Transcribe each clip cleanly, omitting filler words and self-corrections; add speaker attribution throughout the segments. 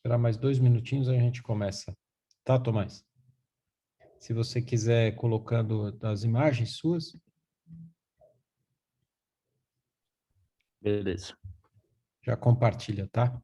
Speaker 1: Esperar mais 2 minutinhos, a gente começa. Tá, Tomás? Se você quiser colocando as imagens suas.
Speaker 2: Beleza.
Speaker 1: Já compartilha, tá?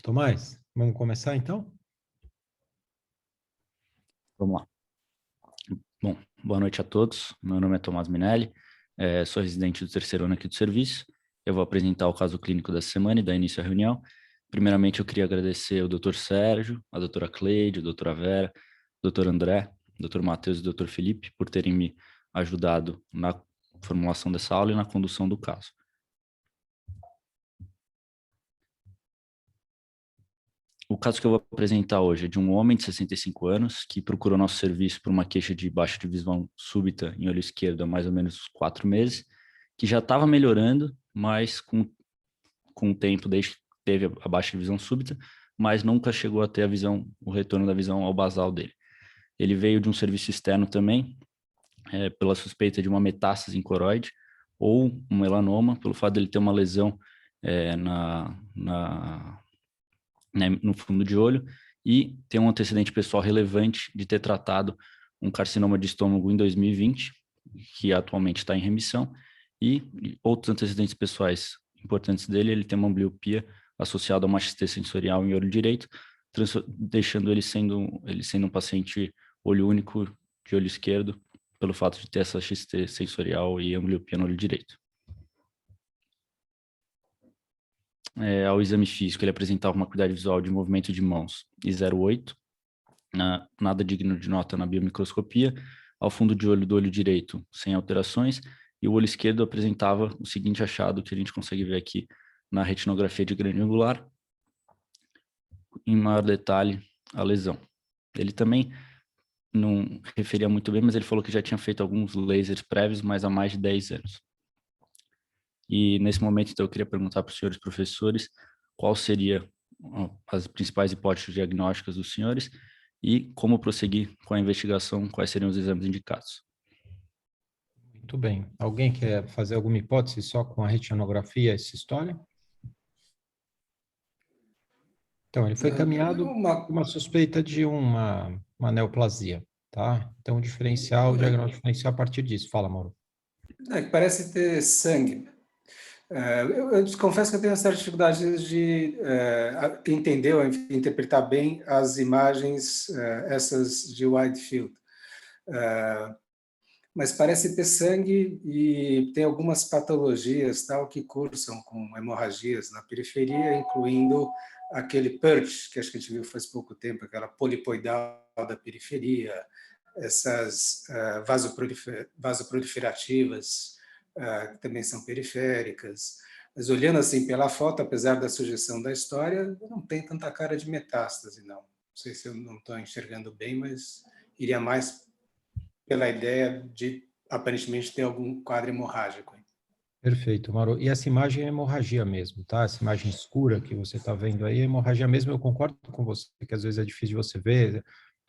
Speaker 1: Tomás, vamos começar então?
Speaker 2: Vamos lá. Bom, boa noite a todos. Meu nome é Tomás Minelli, sou residente do terceiro ano aqui do serviço. Eu vou apresentar o caso clínico da semana e dar início à reunião. Primeiramente, eu queria agradecer ao Dr. Sérgio, a doutora Cleide, a doutora Vera, o Dr. André, o Dr. Matheus e o Dr. Felipe por terem me ajudado na formulação dessa aula e na condução do caso. O caso que eu vou apresentar hoje é de um homem de 65 anos que procurou nosso serviço por uma queixa de baixa de visão súbita em olho esquerdo há mais ou menos 4 meses, que já estava melhorando, mas com o tempo desde que teve a baixa de visão súbita, mas nunca chegou a ter o retorno da visão ao basal dele. Ele veio de um serviço externo também, pela suspeita de uma metástase em coroide ou um melanoma, pelo fato de ele ter uma lesão no fundo de olho, e tem um antecedente pessoal relevante de ter tratado um carcinoma de estômago em 2020, que atualmente está em remissão, e outros antecedentes pessoais importantes dele. Ele tem uma ambliopia associada a uma XT sensorial em olho direito, deixando ele sendo um paciente olho único de olho esquerdo, pelo fato de ter essa XT sensorial e ambliopia no olho direito. Ao exame físico, ele apresentava uma acuidade visual de movimento de mãos e 0,8, nada digno de nota na biomicroscopia. Ao fundo de olho do olho direito, sem alterações, e o olho esquerdo apresentava o seguinte achado, que a gente consegue ver aqui na retinografia de grande angular, em maior detalhe, a lesão. Ele também não referia muito bem, mas ele falou que já tinha feito alguns lasers prévios, mas há mais de 10 anos. E nesse momento, então, eu queria perguntar para os senhores professores qual seria as principais hipóteses diagnósticas dos senhores e como prosseguir com a investigação, quais seriam os exames indicados.
Speaker 1: Muito bem. Alguém quer fazer alguma hipótese só com a retinografia, essa história? Então, ele foi caminhado com uma suspeita de uma neoplasia, tá? Então, o diagnóstico diferencial a partir disso. Fala, Mauro.
Speaker 3: Que parece ter sangue. Eu confesso que eu tenho uma certa dificuldade de entender ou interpretar bem as imagens, essas de wide field. Mas parece ter sangue e tem algumas patologias tal que cursam com hemorragias na periferia, incluindo aquele PERT, que acho que a gente viu faz pouco tempo, aquela polipoidal da periferia, essas vasoproliferativas, que também são periféricas. Mas olhando assim pela foto, apesar da sugestão da história, não tem tanta cara de metástase, não. Não sei se eu não estou enxergando bem, mas iria mais pela ideia de aparentemente ter algum quadro hemorrágico.
Speaker 1: Perfeito, Mauro. E essa imagem é hemorragia mesmo, tá? Essa imagem escura que você está vendo aí é hemorragia mesmo. Eu concordo com você que às vezes é difícil de você ver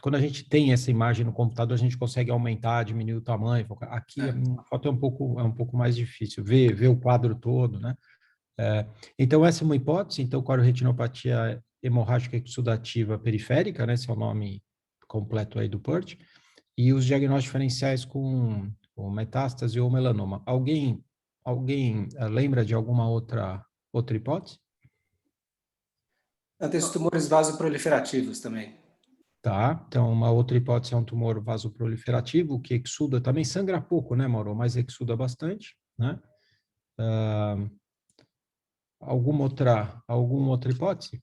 Speaker 1: quando a gente tem essa imagem no computador, a gente consegue aumentar, diminuir o tamanho. Aqui a foto é um pouco mais difícil, ver o quadro todo, né? Então, essa é uma hipótese. Então, coriretinopatia hemorrágica exudativa periférica, né? Esse é o nome completo aí do PERT. E os diagnósticos diferenciais com metástase ou melanoma. Alguém lembra de alguma outra hipótese?
Speaker 3: Tem os tumores vasoproliferativos também.
Speaker 1: Tá, então uma outra hipótese é um tumor vasoproliferativo, que exuda, também sangra pouco, né, Mauro? Mas exuda bastante, né? Alguma outra hipótese?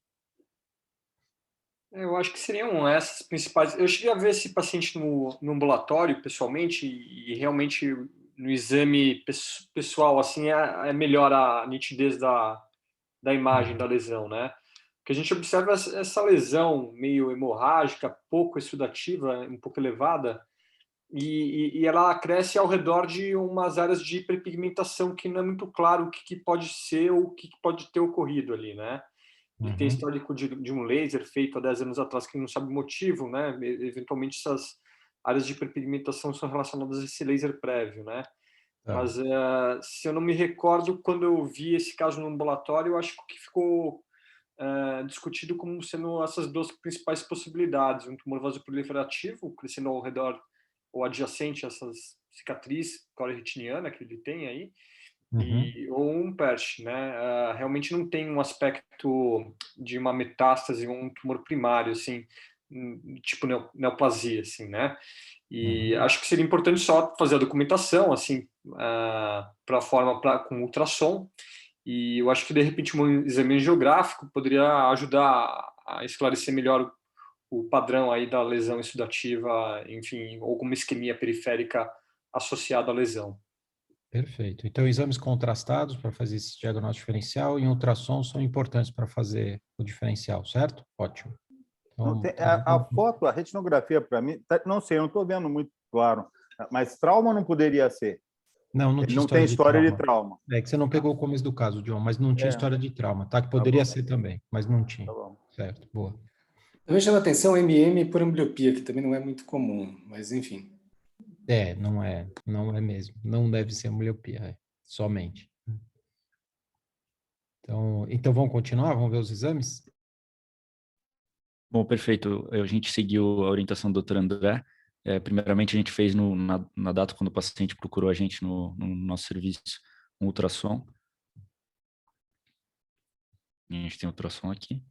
Speaker 4: Eu acho que seriam essas principais. Eu cheguei a ver esse paciente no ambulatório, pessoalmente, e realmente no exame pessoal, assim, é melhor a nitidez da imagem da lesão, né? Que a gente observa essa lesão meio hemorrágica, pouco exudativa, um pouco elevada, e ela cresce ao redor de umas áreas de hiperpigmentação que não é muito claro o que pode ser ou o que pode ter ocorrido ali, né? Ele tem histórico de um laser feito há 10 anos atrás que não sabe o motivo, né? Eventualmente essas áreas de hiperpigmentação são relacionadas a esse laser prévio, né? Mas se eu não me recordo, quando eu vi esse caso no ambulatório, eu acho que ficou discutido como sendo essas duas principais possibilidades: um tumor vasoproliferativo crescendo ao redor ou adjacente a essas cicatriz coriretiniana que ele tem aí, ou um PERT, né? Realmente não tem um aspecto de uma metástase ou um tumor primário, assim, tipo neoplasia, assim, né? E acho que seria importante só fazer a documentação, assim, para a forma com ultrassom. E eu acho que, de repente, um exame geográfico poderia ajudar a esclarecer melhor o padrão aí da lesão exudativa, enfim, alguma isquemia periférica associada à lesão.
Speaker 1: Perfeito. Então, exames contrastados para fazer esse diagnóstico diferencial e ultrassom são importantes para fazer o diferencial, certo? Ótimo. Então,
Speaker 5: a foto, a retinografia, para mim, não sei, eu não estou vendo muito claro, mas trauma não poderia ser.
Speaker 1: Não
Speaker 5: tem história de trauma.
Speaker 1: É que você não pegou o começo do caso, John, mas não tinha história de trauma, tá? Que poderia ser também, mas não tinha.
Speaker 5: Tá bom.
Speaker 1: Certo, boa.
Speaker 3: Também chama atenção MM por ambliopia, que também não é muito comum, mas enfim.
Speaker 1: Não é mesmo. Não deve ser miopia, somente. Então vamos continuar? Vamos ver os exames?
Speaker 2: Bom, perfeito. A gente seguiu a orientação do Dr. André. Primeiramente, a gente fez na data quando o paciente procurou a gente no nosso serviço um ultrassom. A gente tem ultrassom aqui.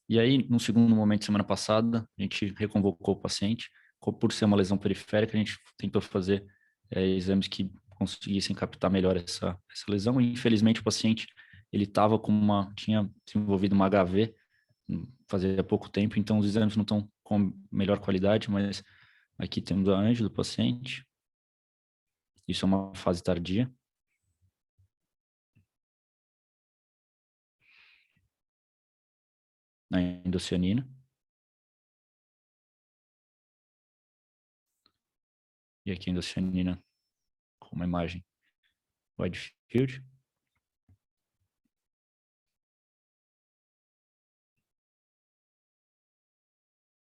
Speaker 2: E aí, no segundo momento, semana passada, a gente reconvocou o paciente. Por ser uma lesão periférica, a gente tentou fazer exames que conseguissem captar melhor essa lesão. E, infelizmente, o paciente ele tinha desenvolvido uma HV fazia pouco tempo, então os exames não estão com melhor qualidade, mas aqui temos a anjo do paciente. Isso é uma fase tardia. Na endocianina. E aqui a endocianina com uma imagem wide field.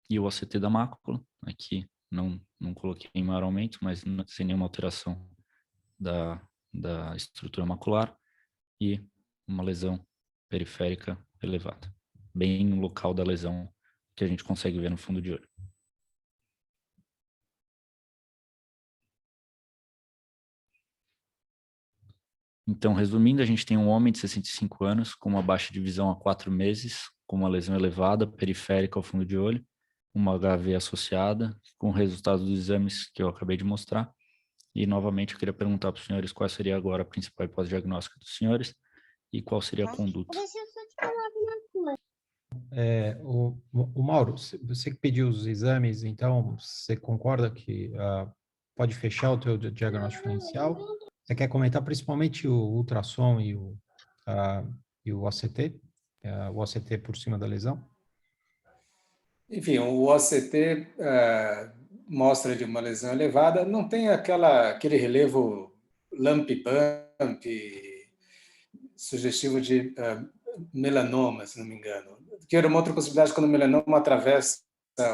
Speaker 2: E o OCT da mácula, aqui não coloquei em maior aumento, mas sem nenhuma alteração da estrutura macular e uma lesão periférica elevada, bem no local da lesão que a gente consegue ver no fundo de olho. Então, resumindo, a gente tem um homem de 65 anos com uma baixa de visão há 4 meses, com uma lesão elevada periférica ao fundo de olho, uma HV associada, com resultados dos exames que eu acabei de mostrar. E, novamente, eu queria perguntar para os senhores qual seria agora a principal hipótese diagnóstica dos senhores e qual seria a conduta.
Speaker 6: Deixa eu só te falar uma coisa.
Speaker 1: O Mauro, você que pediu os exames, então você concorda que pode fechar o teu diagnóstico diferencial? Você quer comentar principalmente o ultrassom e o OCT? O OCT por cima da lesão?
Speaker 3: Enfim, o OCT mostra de uma lesão elevada, não tem aquele relevo lump-bump, sugestivo de melanoma, se não me engano. Que era uma outra possibilidade quando o melanoma atravessa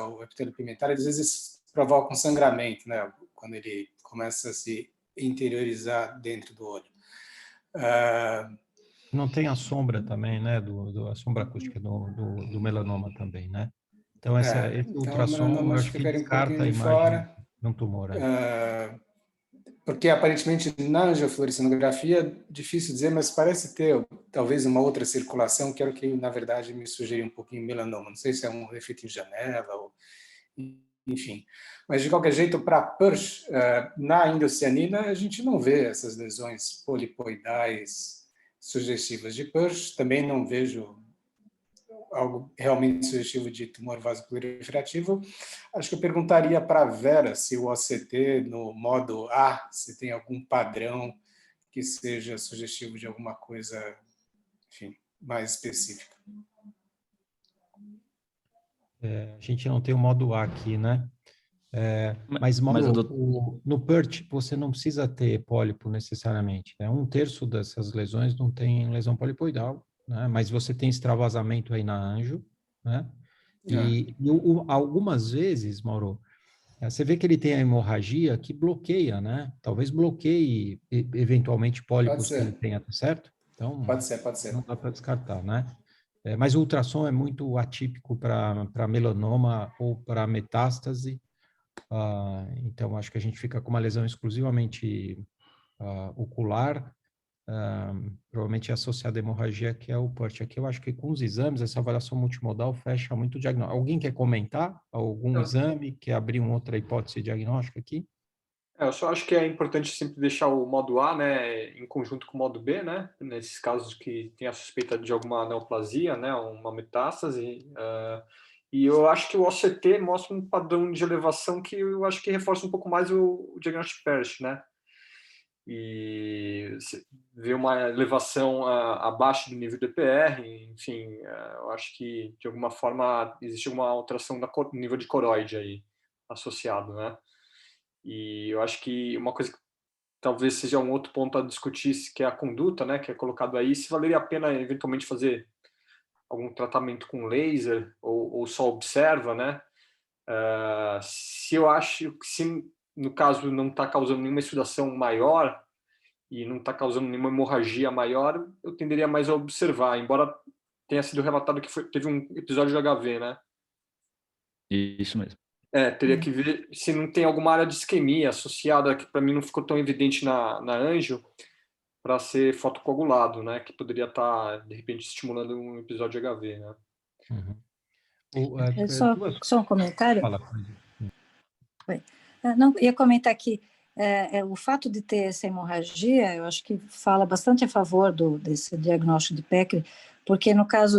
Speaker 3: o epitélio pigmentar, às vezes provoca um sangramento, né? Quando ele começa a se interiorizar dentro do olho.
Speaker 1: Não tem a sombra também, né? A sombra acústica do melanoma também, né? Então, esse
Speaker 3: então,
Speaker 1: ultrassom,
Speaker 3: o melanoma
Speaker 1: eu
Speaker 3: acho
Speaker 1: acho
Speaker 3: que
Speaker 1: que
Speaker 3: ficaria um pouquinho
Speaker 1: descarta a
Speaker 3: de
Speaker 1: imagem
Speaker 3: fora.
Speaker 1: de um tumor aí.
Speaker 3: Porque aparentemente na angiofluorescinografia, difícil dizer, mas parece ter talvez uma outra circulação, que era o que na verdade me sugeriu um pouquinho melanoma. Não sei se é um efeito em janela, ou, enfim. Mas de qualquer jeito, para PERSH, na indocianina, a gente não vê essas lesões polipoidais sugestivas de PERSH. Também não vejo algo realmente sugestivo de tumor vasoproliferativo. Acho que eu perguntaria para a Vera se o OCT no modo A, se tem algum padrão que seja sugestivo de alguma coisa, enfim, mais específica.
Speaker 1: A gente não tem o modo A aqui, né? Mas, Mauro, no PERT você não precisa ter pólipo necessariamente, né? 1/3 dessas lesões não tem lesão polipoidal, né? Mas você tem extravasamento aí na anjo, né? E algumas vezes, Mauro, você vê que ele tem a hemorragia que bloqueia, né? Talvez bloqueie eventualmente pólipos que ele tenha, tá certo? Então,
Speaker 3: pode ser.
Speaker 1: não dá para descartar, né? Mas o ultrassom é muito atípico para melanoma ou para metástase. Então, acho que a gente fica com uma lesão exclusivamente ocular, provavelmente associada à hemorragia, que é o PERT. Aqui eu acho que com os exames, essa avaliação multimodal fecha muito o diagnóstico. Alguém quer comentar algum exame, quer abrir uma outra hipótese diagnóstica aqui?
Speaker 4: Eu só acho que é importante sempre deixar o modo A, né, em conjunto com o modo B, né, nesses casos que tem a suspeita de alguma neoplasia, né, uma metástase. E eu acho que o OCT mostra um padrão de elevação que eu acho que reforça um pouco mais o diagnóstico PERSH, né? E ver uma elevação abaixo do nível do EPR, enfim, eu acho que de alguma forma existe uma alteração do nível de coroide aí associado, né? E eu acho que uma coisa que talvez seja um outro ponto a discutir, que é a conduta, né, que é colocado aí, se valeria a pena eventualmente fazer algum tratamento com laser ou só observa, né? Se eu acho que se no caso não está causando nenhuma exudação maior e não está causando nenhuma hemorragia maior, eu tenderia mais a observar, embora tenha sido relatado que teve um episódio de HV, né?
Speaker 2: Isso mesmo.
Speaker 4: Teria que ver se não tem alguma área de isquemia associada, que para mim não ficou tão evidente na anjo, para ser fotocoagulado, né? Que poderia estar, de repente, estimulando um episódio de HV, né?
Speaker 7: Só um comentário.
Speaker 1: Fala.
Speaker 7: Não, ia comentar que o fato de ter essa hemorragia, eu acho que fala bastante a favor desse diagnóstico de Peckley, porque no caso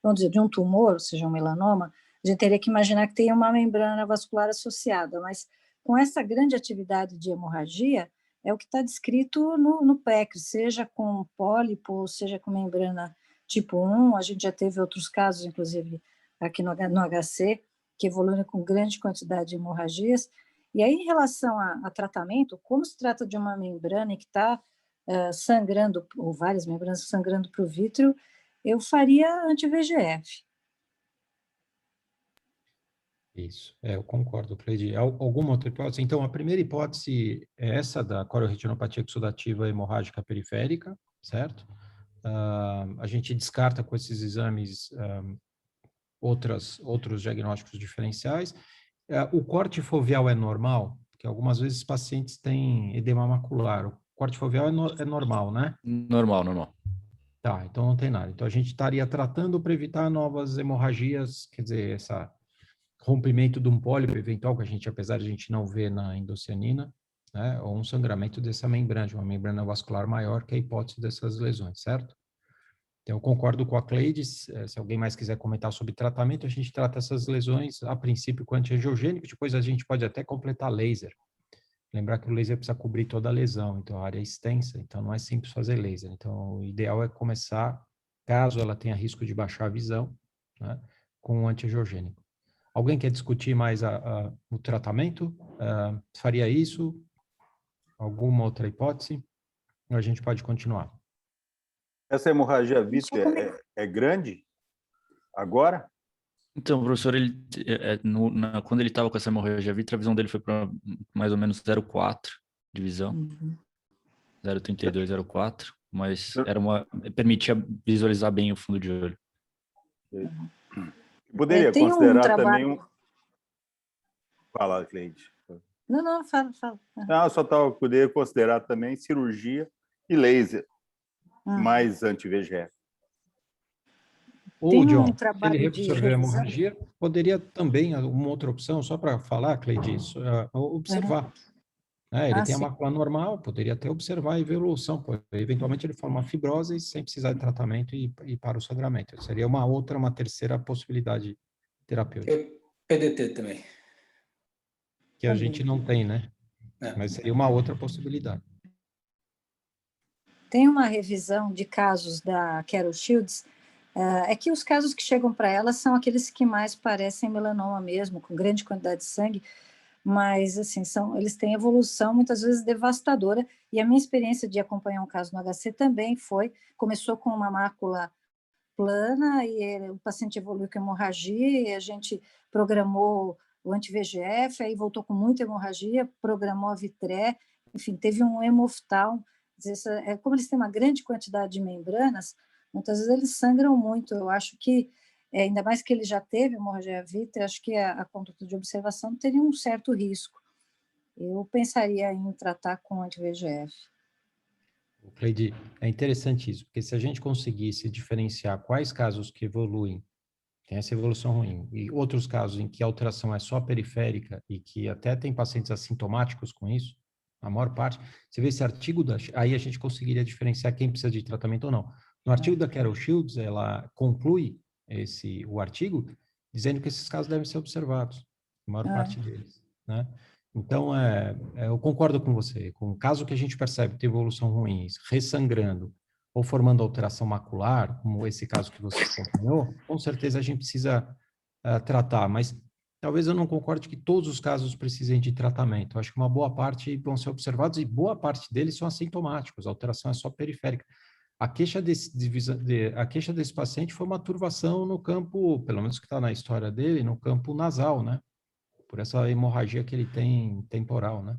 Speaker 7: vamos dizer, de um tumor, ou seja, um melanoma, a gente teria que imaginar que tem uma membrana vascular associada, mas com essa grande atividade de hemorragia, é o que está descrito no Peckley, seja com pólipo, seja com membrana tipo 1, a gente já teve outros casos, inclusive aqui no HC, que evoluem com grande quantidade de hemorragias. E aí, em relação a tratamento, como se trata de uma membrana que está sangrando, ou várias membranas sangrando para o vítreo, eu faria anti-VEGF.
Speaker 1: Isso, eu concordo, Cleide. Alguma outra hipótese? Então, a primeira hipótese é essa da coriretinopatia exudativa hemorrágica periférica, certo? A gente descarta com esses exames outros diagnósticos diferenciais. O corte foveal é normal? Porque algumas vezes pacientes têm edema macular. O corte foveal é normal, né?
Speaker 2: Normal.
Speaker 1: Tá, então não tem nada. Então a gente estaria tratando para evitar novas hemorragias, quer dizer, esse rompimento de um pólipo eventual, que a gente, apesar de a gente não ver na endocianina, né? Ou um sangramento dessa membrana, de uma membrana vascular maior, que é a hipótese dessas lesões, certo? Então, eu concordo com a Cleide, se alguém mais quiser comentar sobre tratamento, a gente trata essas lesões, a princípio, com antiangiogênico, depois a gente pode até completar laser. Lembrar que o laser precisa cobrir toda a lesão, então a área é extensa, então não é simples fazer laser. Então, o ideal é começar, caso ela tenha risco de baixar a visão, né, com o antiangiogênico. Alguém quer discutir mais o tratamento? Faria isso? Alguma outra hipótese? Ou a gente pode continuar?
Speaker 5: Essa hemorragia vítrea é grande agora?
Speaker 2: Então, professor, quando ele estava com essa hemorragia vítrea, a visão dele foi para mais ou menos 0,4 de visão, 0,32, 0,4, mas permitia visualizar bem o fundo de olho.
Speaker 5: Poderia
Speaker 7: tem
Speaker 5: considerar
Speaker 7: trabalho...
Speaker 5: também Fala, Cleide.
Speaker 7: Não, fala.
Speaker 5: Não, só poderia considerar também cirurgia e laser, mais anti-VEGF.
Speaker 1: Ou, John, se ele
Speaker 7: trabalho de
Speaker 1: reabsorver a
Speaker 7: revisão.
Speaker 1: hemorragia, poderia também, uma outra opção, só para falar, Cleide, isso, observar. Ele tem a
Speaker 7: sim.
Speaker 1: mácula normal, poderia até observar a evolução. Eventualmente ele forma uma fibrose sem precisar de tratamento e para o sangramento. Seria uma terceira possibilidade terapêutica.
Speaker 3: PDT também.
Speaker 1: Que a gente não tem, né? Mas seria uma outra possibilidade.
Speaker 7: Tem uma revisão de casos da Carol Shields, é que os casos que chegam para ela são aqueles que mais parecem melanoma mesmo, com grande quantidade de sangue, mas assim, eles têm evolução muitas vezes devastadora, e a minha experiência de acompanhar um caso no HC também começou com uma mácula plana, e o paciente evoluiu com hemorragia, e a gente programou o anti-VEGF, aí voltou com muita hemorragia, programou a Vitré, enfim, teve um hemoftal. Como eles têm uma grande quantidade de membranas, muitas vezes eles sangram muito. Eu acho que, ainda mais que ele já teve hemorragia vítrea, acho que a conduta de observação teria um certo risco. Eu pensaria em tratar com anti-VEGF.
Speaker 1: Cleide, é interessante isso, porque se a gente conseguisse diferenciar quais casos que evoluem, tem essa evolução ruim, e outros casos em que a alteração é só periférica e que até tem pacientes assintomáticos com isso, a maior parte, você vê esse artigo, aí a gente conseguiria diferenciar quem precisa de tratamento ou não. No artigo da Carol Shields, ela conclui o artigo dizendo que esses casos devem ser observados, a maior parte deles, né? Então, eu concordo com você, com o caso que a gente percebe que tem evolução ruim, ressangrando ou formando alteração macular, como esse caso que você acompanhou, com certeza a gente precisa tratar, mas talvez eu não concorde que todos os casos precisem de tratamento. Eu acho que uma boa parte vão ser observados e boa parte deles são assintomáticos, a alteração é só periférica. A queixa desse paciente foi uma turvação no campo, pelo menos que está na história dele, no campo nasal, né? Por essa hemorragia que ele tem temporal, né?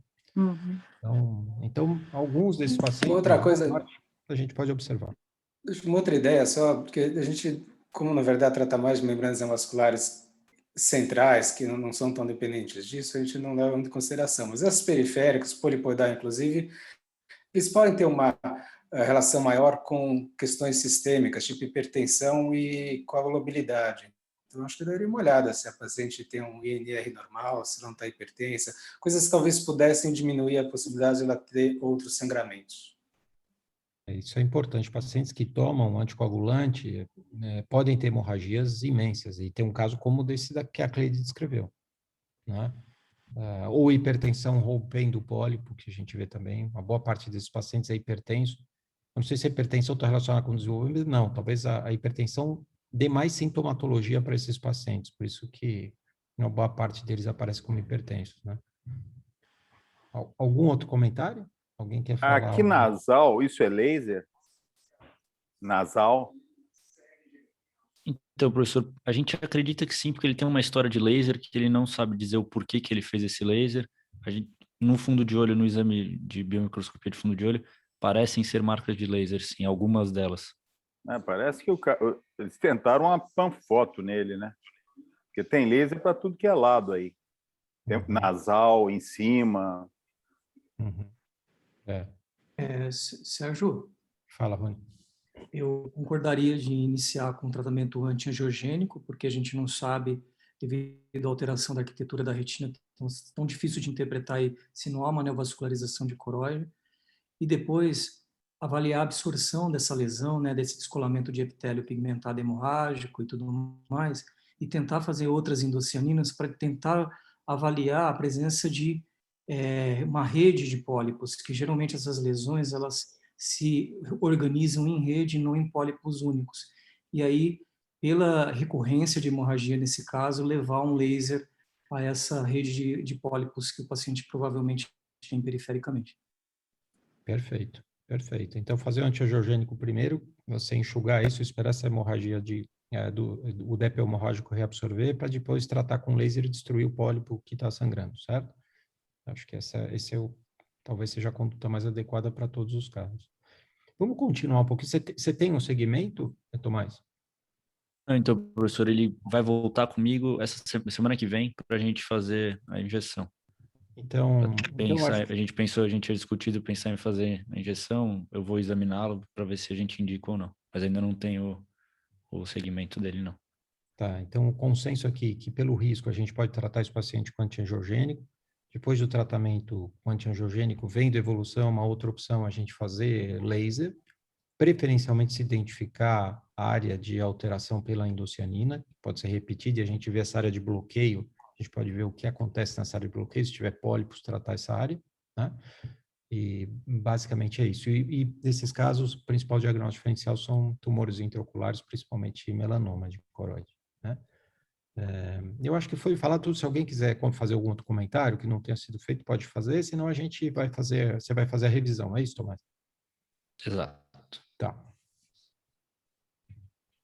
Speaker 1: Então, alguns desses pacientes,
Speaker 3: Outra coisa,
Speaker 1: a gente pode observar.
Speaker 3: uma outra ideia só, porque a gente, como na verdade trata mais de membranas neovasculares centrais, que não são tão dependentes disso, a gente não leva em consideração. Mas essas periféricas, polipoidal inclusive, eles podem ter uma relação maior com questões sistêmicas, tipo hipertensão e coagulabilidade. Então, acho que daria uma olhada se a paciente tem um INR normal, se não está hipertensa, coisas que talvez pudessem diminuir a possibilidade de ela ter outros sangramentos.
Speaker 1: Isso é importante. Pacientes que tomam anticoagulante podem ter hemorragias imensas, e tem um caso como desse que a Cleide descreveu, né? Ou hipertensão rompendo o pólipo, que a gente vê também, uma boa parte desses pacientes é hipertenso. Não sei se a hipertensão está relacionada com o desenvolvimento, não, talvez a hipertensão dê mais sintomatologia para esses pacientes, por isso que uma boa parte deles aparece como hipertensos, né? Algum outro comentário? Alguém quer falar?
Speaker 5: Aqui nasal, isso é laser? Nasal?
Speaker 2: Então, professor, a gente acredita que sim, porque ele tem uma história de laser que ele não sabe dizer o porquê que ele fez esse laser. No fundo de olho, no exame de biomicroscopia de fundo de olho, parecem ser marcas de laser, sim, algumas delas.
Speaker 5: Parece que eles tentaram uma panfoto nele, né? Porque tem laser para tudo que é lado aí. Tem nasal, em cima.
Speaker 8: Sérgio?
Speaker 1: Fala, Rony.
Speaker 8: Eu concordaria de iniciar com tratamento antiangiogênico, porque a gente não sabe, devido à alteração da arquitetura da retina, tão difícil de interpretar se não há uma neovascularização de coroide. E depois avaliar a absorção dessa lesão, né, desse descolamento de epitélio pigmentado hemorrágico e tudo mais, e tentar fazer outras endocianinas para tentar avaliar a presença de uma rede de pólipos, que geralmente essas lesões elas se organizam em rede, não em pólipos únicos. E aí, pela recorrência de hemorragia nesse caso, levar um laser a essa rede de pólipos que o paciente provavelmente tem perifericamente.
Speaker 1: Perfeito. Perfeito. Então, fazer o antiangiogênico primeiro, você enxugar isso, esperar essa hemorragia o DEP hemorrágico reabsorver, para depois tratar com laser e destruir o pólipo que está sangrando, certo? Acho que talvez seja a conduta mais adequada para todos os casos. Vamos continuar um pouquinho. Você tem um segmento, Tomás?
Speaker 2: Então, professor, ele vai voltar comigo essa semana que vem para a gente fazer a injeção.
Speaker 1: Então,
Speaker 2: A gente pensou, a gente tinha discutido pensar em fazer a injeção, eu vou examiná-lo para ver se a gente indica ou não, mas ainda não tenho o segmento dele, não.
Speaker 1: Tá, então o consenso aqui que pelo risco a gente pode tratar esse paciente com antiangiogênico. Depois do tratamento com antiangiogênico, vendo evolução, uma outra opção a gente fazer laser, preferencialmente se identificar a área de alteração pela endocianina, que pode ser repetida, e a gente vê essa área de bloqueio, a gente pode ver o que acontece nessa área de bloqueio, se tiver pólipos, tratar essa área, né? E basicamente é isso. E nesses casos, o principal diagnóstico diferencial são tumores intraoculares, principalmente melanoma de coroide, né? Eu acho que foi falar tudo. Se alguém quiser fazer algum outro comentário que não tenha sido feito, pode fazer, senão a gente vai fazer, você vai fazer a revisão, é isso, Tomás?
Speaker 2: Exato.
Speaker 1: Tá.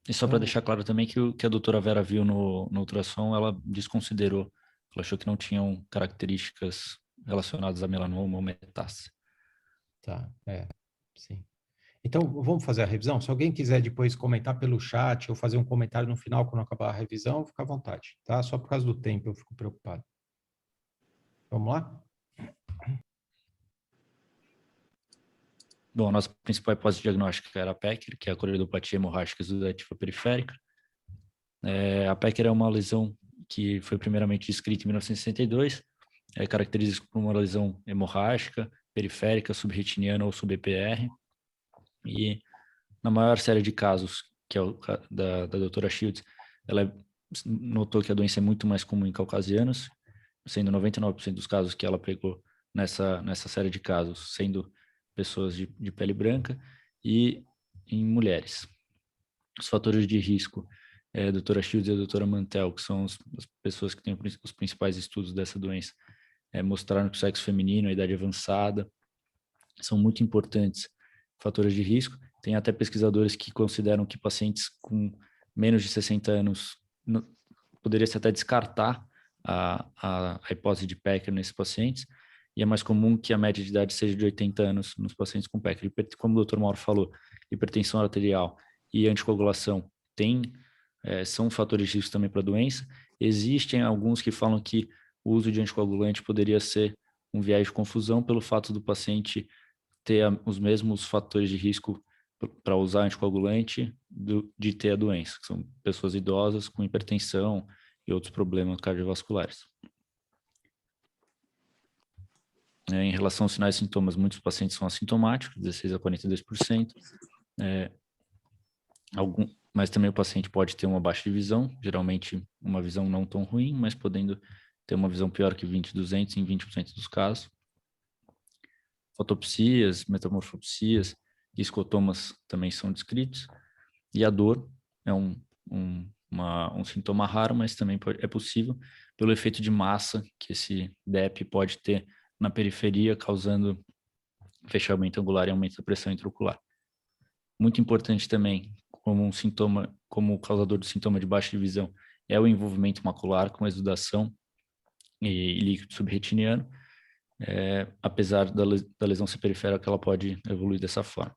Speaker 2: E só para deixar claro também que o que a doutora Vera viu no ultrassom, ela desconsiderou, ela achou que não tinham características relacionadas a melanoma ou metástase.
Speaker 1: Tá, sim. Então, vamos fazer a revisão? Se alguém quiser depois comentar pelo chat ou fazer um comentário no final quando acabar a revisão, fica à vontade, tá? Só por causa do tempo eu fico preocupado. Vamos lá?
Speaker 2: Bom, a nossa principal hipótese diagnóstica era a PECR, que é a coridopatia hemorrágica exudativa periférica. A PECR é uma lesão que foi primeiramente descrita em 1962, é característica por uma lesão hemorrágica, periférica, subretiniana ou sub-EPR. E na maior série de casos, que é o da doutora Shields, ela notou que a doença é muito mais comum em caucasianos, sendo 99% dos casos que ela pegou nessa série de casos, sendo pessoas de pele branca e em mulheres. Os fatores de risco, a doutora Shields e a doutora Mantel, que são as pessoas que têm os principais estudos dessa doença, mostraram que o sexo feminino, a idade avançada, são muito importantes fatores de risco. Tem até pesquisadores que consideram que pacientes com menos de 60 anos poderia-se até descartar a hipótese de PECR nesses pacientes, e é mais comum que a média de idade seja de 80 anos nos pacientes com PECR. Como o Dr. Mauro falou, hipertensão arterial e anticoagulação são fatores de risco também para a doença. Existem alguns que falam que o uso de anticoagulante poderia ser um viés de confusão pelo fato do paciente ter os mesmos fatores de risco para usar anticoagulante de ter a doença, que são pessoas idosas com hipertensão e outros problemas cardiovasculares. Em relação aos sinais e sintomas, muitos pacientes são assintomáticos, 16 a 42%, mas também o paciente pode ter uma baixa de visão, geralmente uma visão não tão ruim, mas podendo ter uma visão pior que 20/200 em 20% dos casos. Fotopsias, metamorfopsias e escotomas também são descritos. E a dor é um sintoma raro, mas também é possível pelo efeito de massa que esse DEP pode ter na periferia, causando fechamento angular e aumento da pressão intraocular. Muito importante também, como causador do sintoma de baixa de visão, é o envolvimento macular com exudação e líquido subretiniano. Apesar da lesão ser periférica, ela pode evoluir dessa forma.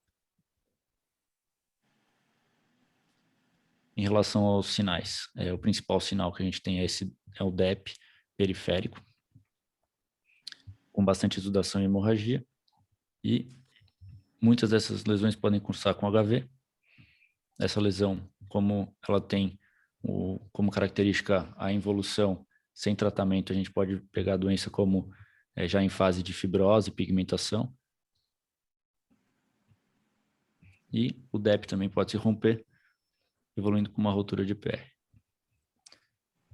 Speaker 2: Em relação aos sinais, o principal sinal que a gente tem é o DEP periférico, com bastante exudação e hemorragia, e muitas dessas lesões podem cursar com HIV. Essa lesão, como ela tem como característica a involução sem tratamento, a gente pode pegar a doença como já em fase de fibrose, pigmentação. E o DEP também pode se romper, evoluindo com uma ruptura de PR.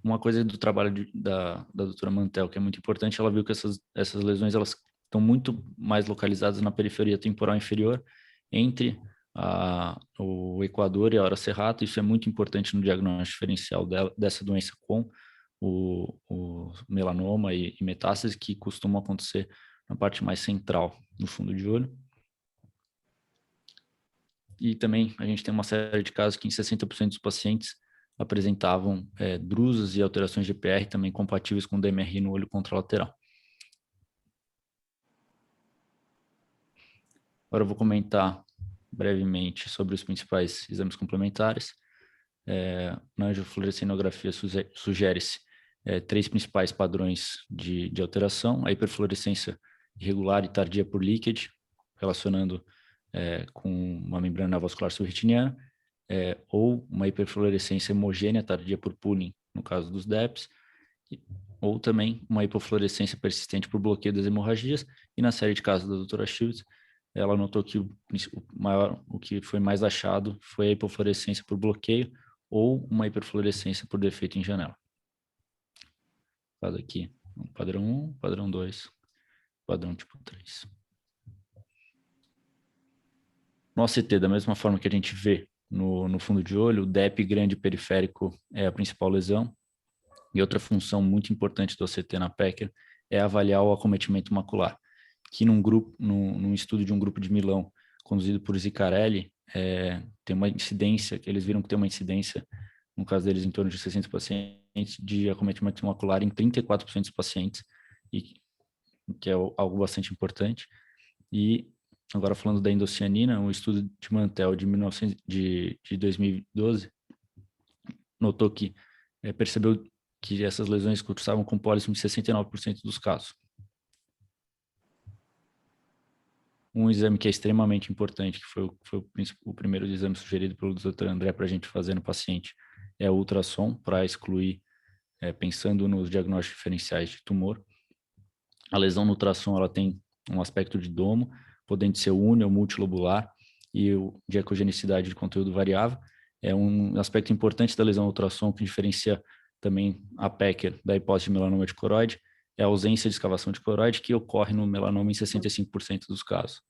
Speaker 2: Uma coisa do trabalho da doutora Mantel, que é muito importante, ela viu que essas lesões elas estão muito mais localizadas na periferia temporal inferior, entre o equador e a ora serrata. Isso é muito importante no diagnóstico diferencial dessa doença com o melanoma e metástases, que costumam acontecer na parte mais central, no fundo de olho. E também a gente tem uma série de casos que em 60% dos pacientes apresentavam drusas e alterações de EPR também compatíveis com DMRI no olho contralateral. Agora eu vou comentar brevemente sobre os principais exames complementares. Na angiofluorescinografia sugere-se 3 principais padrões de alteração: a hiperfluorescência irregular e tardia por leakage, relacionando com uma membrana vascular subretiniana, ou uma hiperfluorescência homogênea tardia por pooling, no caso dos DEPs, ou também uma hipofluorescência persistente por bloqueio das hemorragias. E na série de casos da doutora Shields, ela notou que o que foi mais achado foi a hipofluorescência por bloqueio ou uma hiperfluorescência por defeito em janela. Caso aqui, padrão 1, padrão 2, padrão tipo 3. No OCT, da mesma forma que a gente vê no fundo de olho, o DEP grande periférico é a principal lesão. E outra função muito importante do OCT na PECR é avaliar o acometimento macular, que num estudo de um grupo de Milão, conduzido por Ziccarelli, tem uma incidência, eles viram que tem uma incidência, no caso deles em torno de 60 pacientes, de acometimento macular em 34% dos pacientes, que é algo bastante importante. E agora falando da endocianina, um estudo de Mantel de 2012 notou que percebeu que essas lesões cursavam com pólipo em 69% dos casos. Um exame que é extremamente importante, que foi o primeiro exame sugerido pelo Dr. André para a gente fazer no paciente, é o ultrassom, para excluir, pensando nos diagnósticos diferenciais de tumor. A lesão no ultrassom ela tem um aspecto de domo, podendo ser uni ou multilobular, e de ecogenicidade de conteúdo variável. É um aspecto importante da lesão no ultrassom que diferencia também a PECR da hipótese de melanoma de coroide, é a ausência de escavação de coroide, que ocorre no melanoma em 65% dos casos.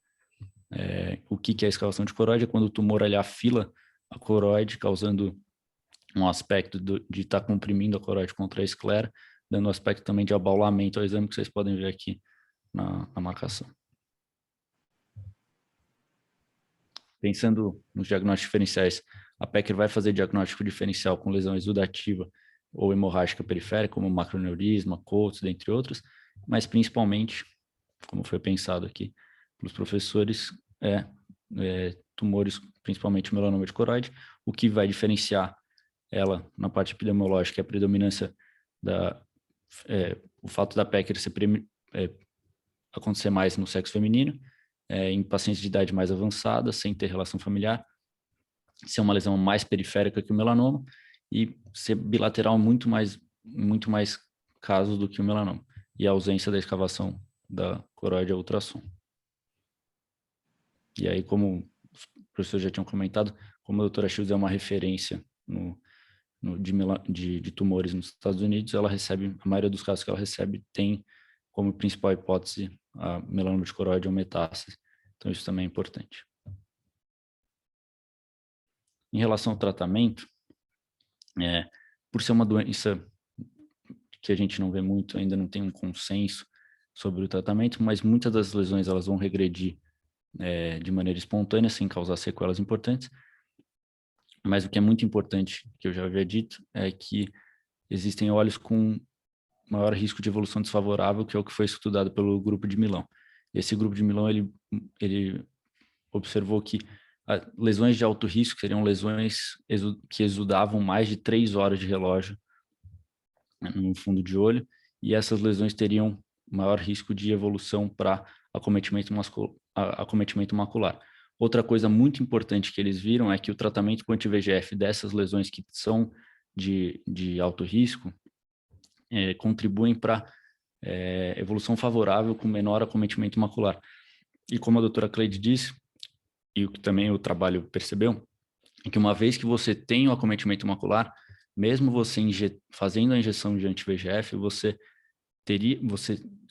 Speaker 2: O que é a escavação de coroide? É quando o tumor ele afila a coroide, causando um aspecto de estar comprimindo a coroide contra a esclera, dando um aspecto também de abaulamento ao exame, que vocês podem ver aqui na marcação. Pensando nos diagnósticos diferenciais, a PECR vai fazer diagnóstico diferencial com lesão exudativa ou hemorrágica periférica, como macroneurisma, Coates, dentre outros, mas principalmente, como foi pensado aqui pelos professores, tumores, principalmente melanoma de coroide. O que vai diferenciar ela na parte epidemiológica é a predominância o fato da PECR acontecer mais no sexo feminino, em pacientes de idade mais avançada, sem ter relação familiar, ser uma lesão mais periférica que o melanoma e ser bilateral muito mais casos do que o melanoma, e a ausência da escavação da coroide a ultrassom. E aí, como os professores já tinham comentado, como a doutora Shields é uma referência de tumores nos Estados Unidos, ela recebe, a maioria dos casos que ela recebe tem como principal hipótese a melanoma de coroide ou metástase. Então, isso também é importante. Em relação ao tratamento, por ser uma doença que a gente não vê muito, ainda não tem um consenso sobre o tratamento, mas muitas das lesões elas vão regredir de maneira espontânea, sem causar sequelas importantes. Mas o que é muito importante, que eu já havia dito, é que existem olhos com maior risco de evolução desfavorável, que é o que foi estudado pelo grupo de Milão. Esse grupo de Milão, ele observou que lesões de alto risco seriam lesões que exudavam mais de 3 horas de relógio no fundo de olho, e essas lesões teriam maior risco de evolução para acometimento macular. Outra coisa muito importante que eles viram é que o tratamento com anti-VEGF dessas lesões que são de alto risco contribuem para evolução favorável com menor acometimento macular. E como a doutora Cleide disse, e o que também o trabalho percebeu, é que uma vez que você tem o acometimento macular, mesmo você fazendo a injeção de anti-VEGF, você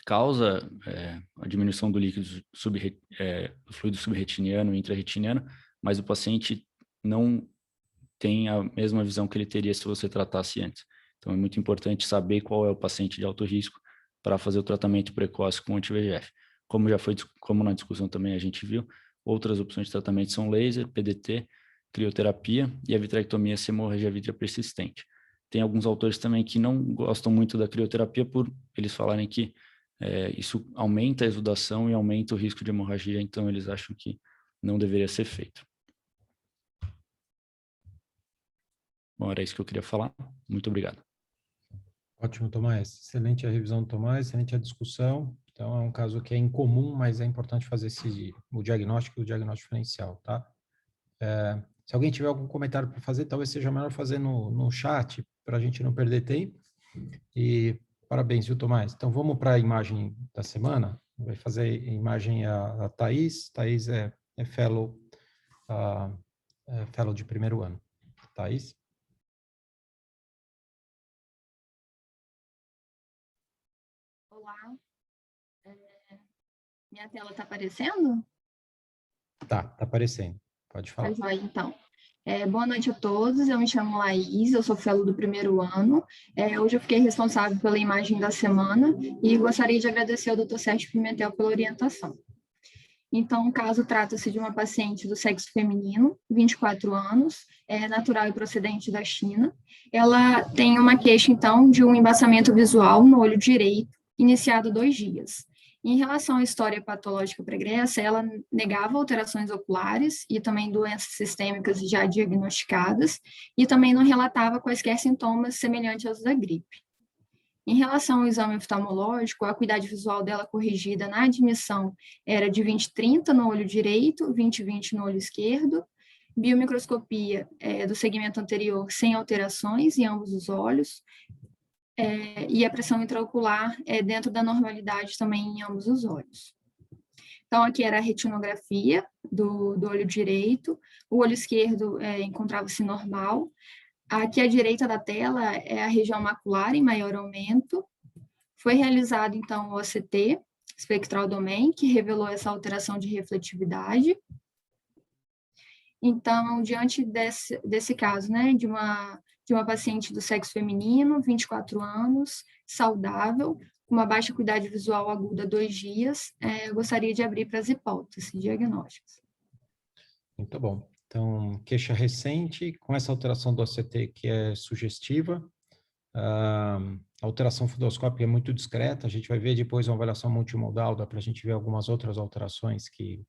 Speaker 2: causa a diminuição do líquido do fluido subretiniano e intrarretiniano, mas o paciente não tem a mesma visão que ele teria se você tratasse antes. Então, é muito importante saber qual é o paciente de alto risco para fazer o tratamento precoce com anti-VEGF. Como na discussão também a gente viu, Outras opções de tratamento são laser, PDT, crioterapia e a vitrectomia se a hemorragia vítrea persistente. Tem alguns autores também que não gostam muito da crioterapia por eles falarem que isso aumenta a exudação e aumenta o risco de hemorragia, então eles acham que não deveria ser feito. Bom, era isso que eu queria falar. Muito obrigado.
Speaker 1: Ótimo, Tomás. Excelente a revisão do Tomás, excelente a discussão. Então, é um caso que é incomum, mas é importante fazer o diagnóstico e o diagnóstico diferencial, tá? Se alguém tiver algum comentário para fazer, talvez seja melhor fazer no chat, para a gente não perder tempo. E parabéns, viu, Tomás? Então, vamos para a imagem da semana. Vai fazer a imagem a Thaís. Thaís é fellow, fellow de primeiro ano. Thaís?
Speaker 6: Olá. Minha tela está aparecendo?
Speaker 1: Tá aparecendo. Pode falar.
Speaker 6: Tá joia, então. Boa noite a todos, eu me chamo Laís, eu sou fellow do primeiro ano. Hoje eu fiquei responsável pela imagem da semana e gostaria de agradecer ao Dr. Sérgio Pimentel pela orientação. Então, o caso trata-se de uma paciente do sexo feminino, 24 anos, natural e procedente da China. Ela tem uma queixa, então, de um embaçamento visual no olho direito, iniciado há 2 dias. Em relação à história patológica pregressa, ela negava alterações oculares e também doenças sistêmicas já diagnosticadas, e também não relatava quaisquer sintomas semelhantes aos da gripe. Em relação ao exame oftalmológico, a acuidade visual dela corrigida na admissão era de 20/30 no olho direito, 20/20 no olho esquerdo, biomicroscopia do segmento anterior sem alterações em ambos os olhos, e a pressão intraocular dentro da normalidade também em ambos os olhos. Então, aqui era a retinografia do olho direito, o olho esquerdo encontrava-se normal. Aqui à direita da tela é a região macular em maior aumento. Foi realizado, então, o OCT, espectral domain, que revelou essa alteração de refletividade. Então, diante desse caso, né, de uma paciente do sexo feminino, 24 anos, saudável, com uma baixa acuidade visual aguda 2 dias, eu gostaria de abrir para as hipóteses diagnósticas.
Speaker 1: Muito bom. Então, queixa recente, com essa alteração do OCT que é sugestiva. A alteração fundoscópica é muito discreta, a gente vai ver depois uma avaliação multimodal, dá para a gente ver algumas outras alterações que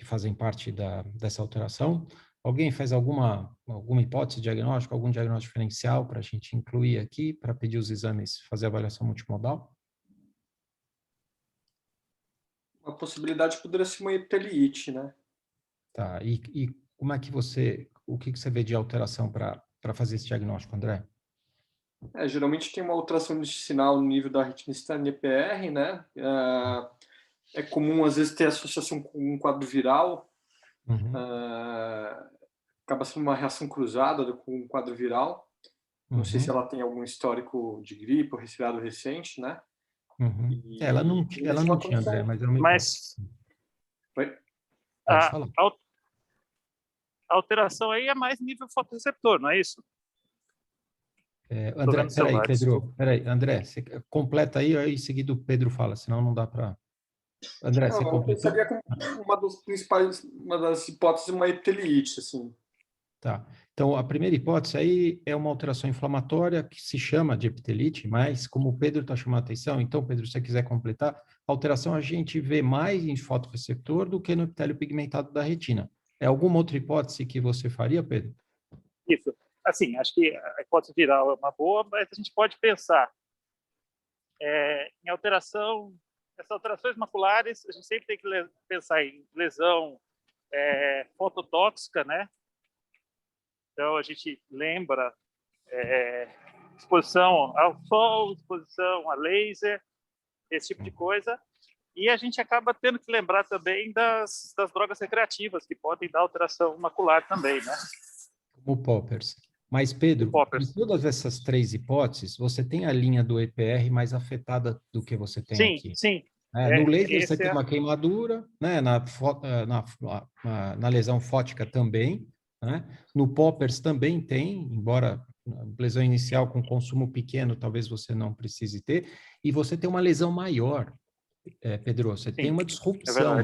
Speaker 1: fazem parte dessa alteração. Alguém faz alguma hipótese diagnóstica, algum diagnóstico diferencial para a gente incluir aqui, para pedir os exames, fazer a avaliação multimodal?
Speaker 4: Uma possibilidade poderia ser uma epiteliite, né?
Speaker 1: Tá, e como é que o que você vê de alteração para fazer esse diagnóstico, André?
Speaker 4: Geralmente tem uma alteração de sinal no nível da retinicitana EPR, né? É comum, às vezes, ter associação com um quadro viral.
Speaker 1: Uhum.
Speaker 4: Acaba sendo uma reação cruzada com um quadro viral. Não sei
Speaker 1: Uhum.
Speaker 4: se ela tem algum histórico de gripe ou resfriado recente, né?
Speaker 1: Uhum. Ela não tinha, André, mas era uma hipótese.
Speaker 4: Oi?
Speaker 1: Pode falar.
Speaker 9: A alteração aí é mais nível fotorreceptor, não é isso?
Speaker 1: André, peraí, Pedro, André, você completa aí em seguida o Pedro fala, senão não dá para... André, você completou?
Speaker 4: Eu pensaria como uma das hipóteses, uma epiteliite, assim.
Speaker 1: Tá. Então, a primeira hipótese aí é uma alteração inflamatória que se chama de epitelite, mas como o Pedro está chamando a atenção, então, Pedro, se você quiser completar, a alteração a gente vê mais em fotorreceptor do que no epitélio pigmentado da retina. É alguma outra hipótese que você faria, Pedro?
Speaker 9: Isso. Assim, acho que a hipótese viral é uma boa, mas a gente pode pensar em alteração. Essas alterações maculares, a gente sempre tem que pensar em lesão fototóxica, né? Então, a gente lembra exposição ao sol, exposição a laser, esse tipo de coisa. E a gente acaba tendo que lembrar também das drogas recreativas, que podem dar alteração macular também, né?
Speaker 1: Como poppers. Mas, Pedro, em todas essas 3 hipóteses, você tem a linha do EPR mais afetada do que você tem aqui.
Speaker 9: Sim.
Speaker 1: No laser você tem uma queimadura, né? Na lesão fótica também, né? No poppers também tem, embora lesão inicial com consumo pequeno talvez você não precise ter, e você tem uma lesão maior, Pedro, você tem uma disrupção.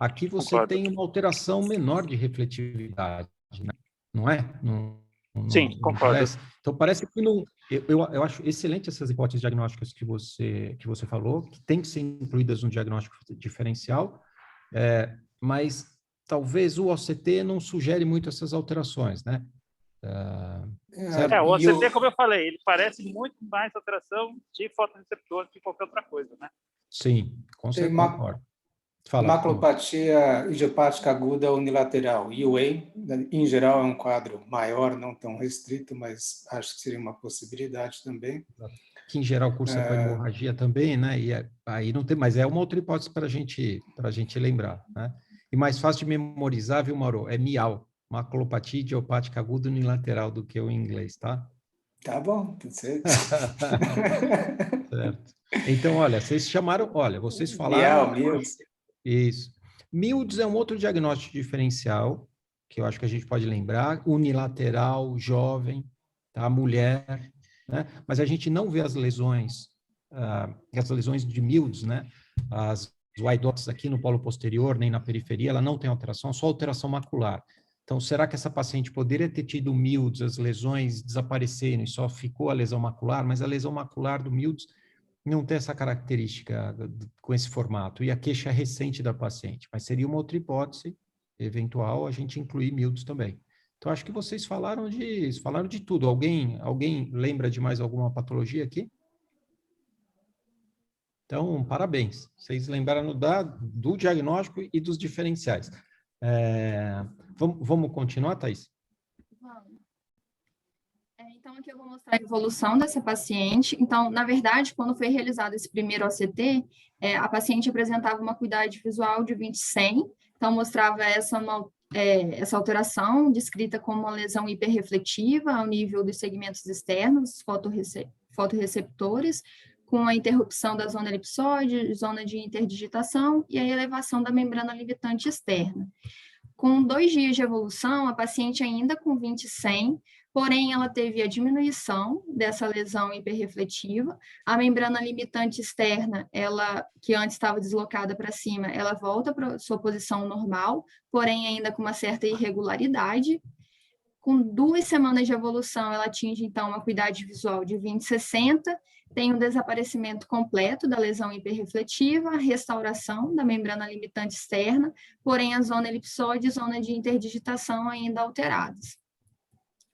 Speaker 1: Aqui você
Speaker 9: Concordo.
Speaker 1: tem uma alteração menor de refletividade, né? Não é?
Speaker 9: Sim, concordo.
Speaker 1: Parece? Então, parece que não... Eu acho excelente essas hipóteses diagnósticas que você falou, que tem que ser incluídas no diagnóstico diferencial, mas talvez o OCT não sugere muito essas alterações, né? Certo?
Speaker 9: O OCT, como eu falei, ele parece muito mais alteração de fotorreceptor que qualquer outra coisa, né?
Speaker 1: Sim, com certeza, concordo. Fala,
Speaker 3: maculopatia idiopática aguda unilateral. UA, em geral, é um quadro maior, não tão restrito, mas acho que seria uma possibilidade também.
Speaker 1: Que, em geral, cursa com hemorragia também, né? E aí não tem, mas é uma outra hipótese para a gente lembrar, né? E mais fácil de memorizar, viu, Mauro? É MIAL, maculopatia idiopática aguda unilateral, do que o em inglês, tá?
Speaker 3: Tá bom, tudo certo.
Speaker 1: Certo. Então, olha, vocês falaram...
Speaker 3: Milds.
Speaker 1: Isso. Milds é um outro diagnóstico diferencial, que eu acho que a gente pode lembrar, unilateral, jovem, tá? Mulher, né? Mas a gente não vê as lesões de Milds, né? As white dots aqui no polo posterior, nem na periferia, ela não tem alteração, só alteração macular. Então, será que essa paciente poderia ter tido Milds, as lesões desapareceram e só ficou a lesão macular, mas a lesão macular do Milds não tem essa característica com esse formato, e a queixa é recente da paciente, mas seria uma outra hipótese eventual a gente incluir Milds também. Então, acho que vocês falaram de tudo. Alguém lembra de mais alguma patologia aqui? Então, parabéns. Vocês lembraram do diagnóstico e dos diferenciais. Vamos continuar, Thaís?
Speaker 6: Vamos. Então, aqui eu vou mostrar a evolução dessa paciente. Então, na verdade, quando foi realizado esse primeiro OCT, a paciente apresentava uma acuidade visual de 20/100, então mostrava essa alteração descrita como uma lesão hiperrefletiva ao nível dos segmentos externos, fotorreceptores, com a interrupção da zona elipsoide, zona de interdigitação e a elevação da membrana limitante externa. Com 2 dias de evolução, a paciente ainda com 20/100, porém ela teve a diminuição dessa lesão hiperrefletiva, a membrana limitante externa, que antes estava deslocada para cima, ela volta para sua posição normal, porém ainda com uma certa irregularidade. Com 2 semanas de evolução, ela atinge, então, uma acuidade visual de 20/60, tem um desaparecimento completo da lesão hiperrefletiva, a restauração da membrana limitante externa, porém a zona elipsoide e zona de interdigitação ainda alteradas.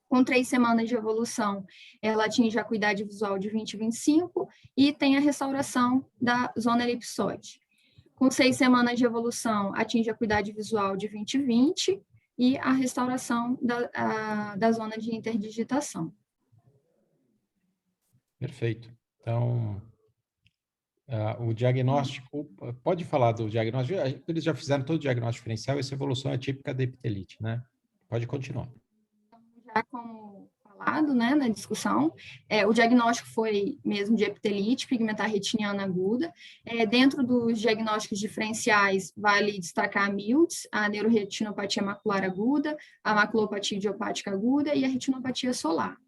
Speaker 6: Com 3 semanas de evolução, ela atinge a acuidade visual de 20/25 e tem a restauração da zona elipsoide. Com 6 semanas de evolução, atinge a acuidade visual de 20/20 e a restauração da zona de interdigitação.
Speaker 1: Perfeito. Então, o diagnóstico, pode falar do diagnóstico, eles já fizeram todo o diagnóstico diferencial, essa evolução é típica da epitelite, né? Pode continuar.
Speaker 6: Já como falado, né, na discussão, o diagnóstico foi mesmo de epitelite pigmentar retiniana aguda. Dentro dos diagnósticos diferenciais, vale destacar a Milds, a neuroretinopatia macular aguda, a maculopatia idiopática aguda e a retinopatia solar.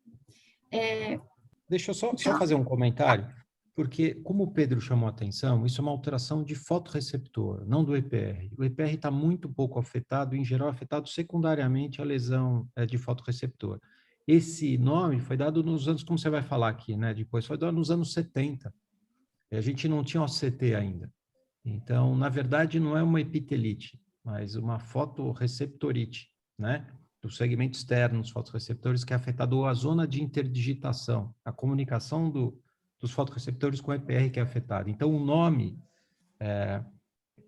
Speaker 1: Deixa eu só fazer um comentário, porque, como o Pedro chamou a atenção, isso é uma alteração de fotorreceptor, não do EPR. O EPR está muito pouco afetado, em geral afetado secundariamente a lesão de fotorreceptor. Esse nome foi dado nos anos, como você vai falar aqui, né? Depois foi dado nos anos 70. A gente não tinha OCT ainda. Então, na verdade, não é uma epitelite, mas uma fotorreceptorite, né? Do segmento externo, os fotorreceptores, que é afetado a zona de interdigitação, a comunicação dos fotorreceptores com o EPR que é afetado. Então, o nome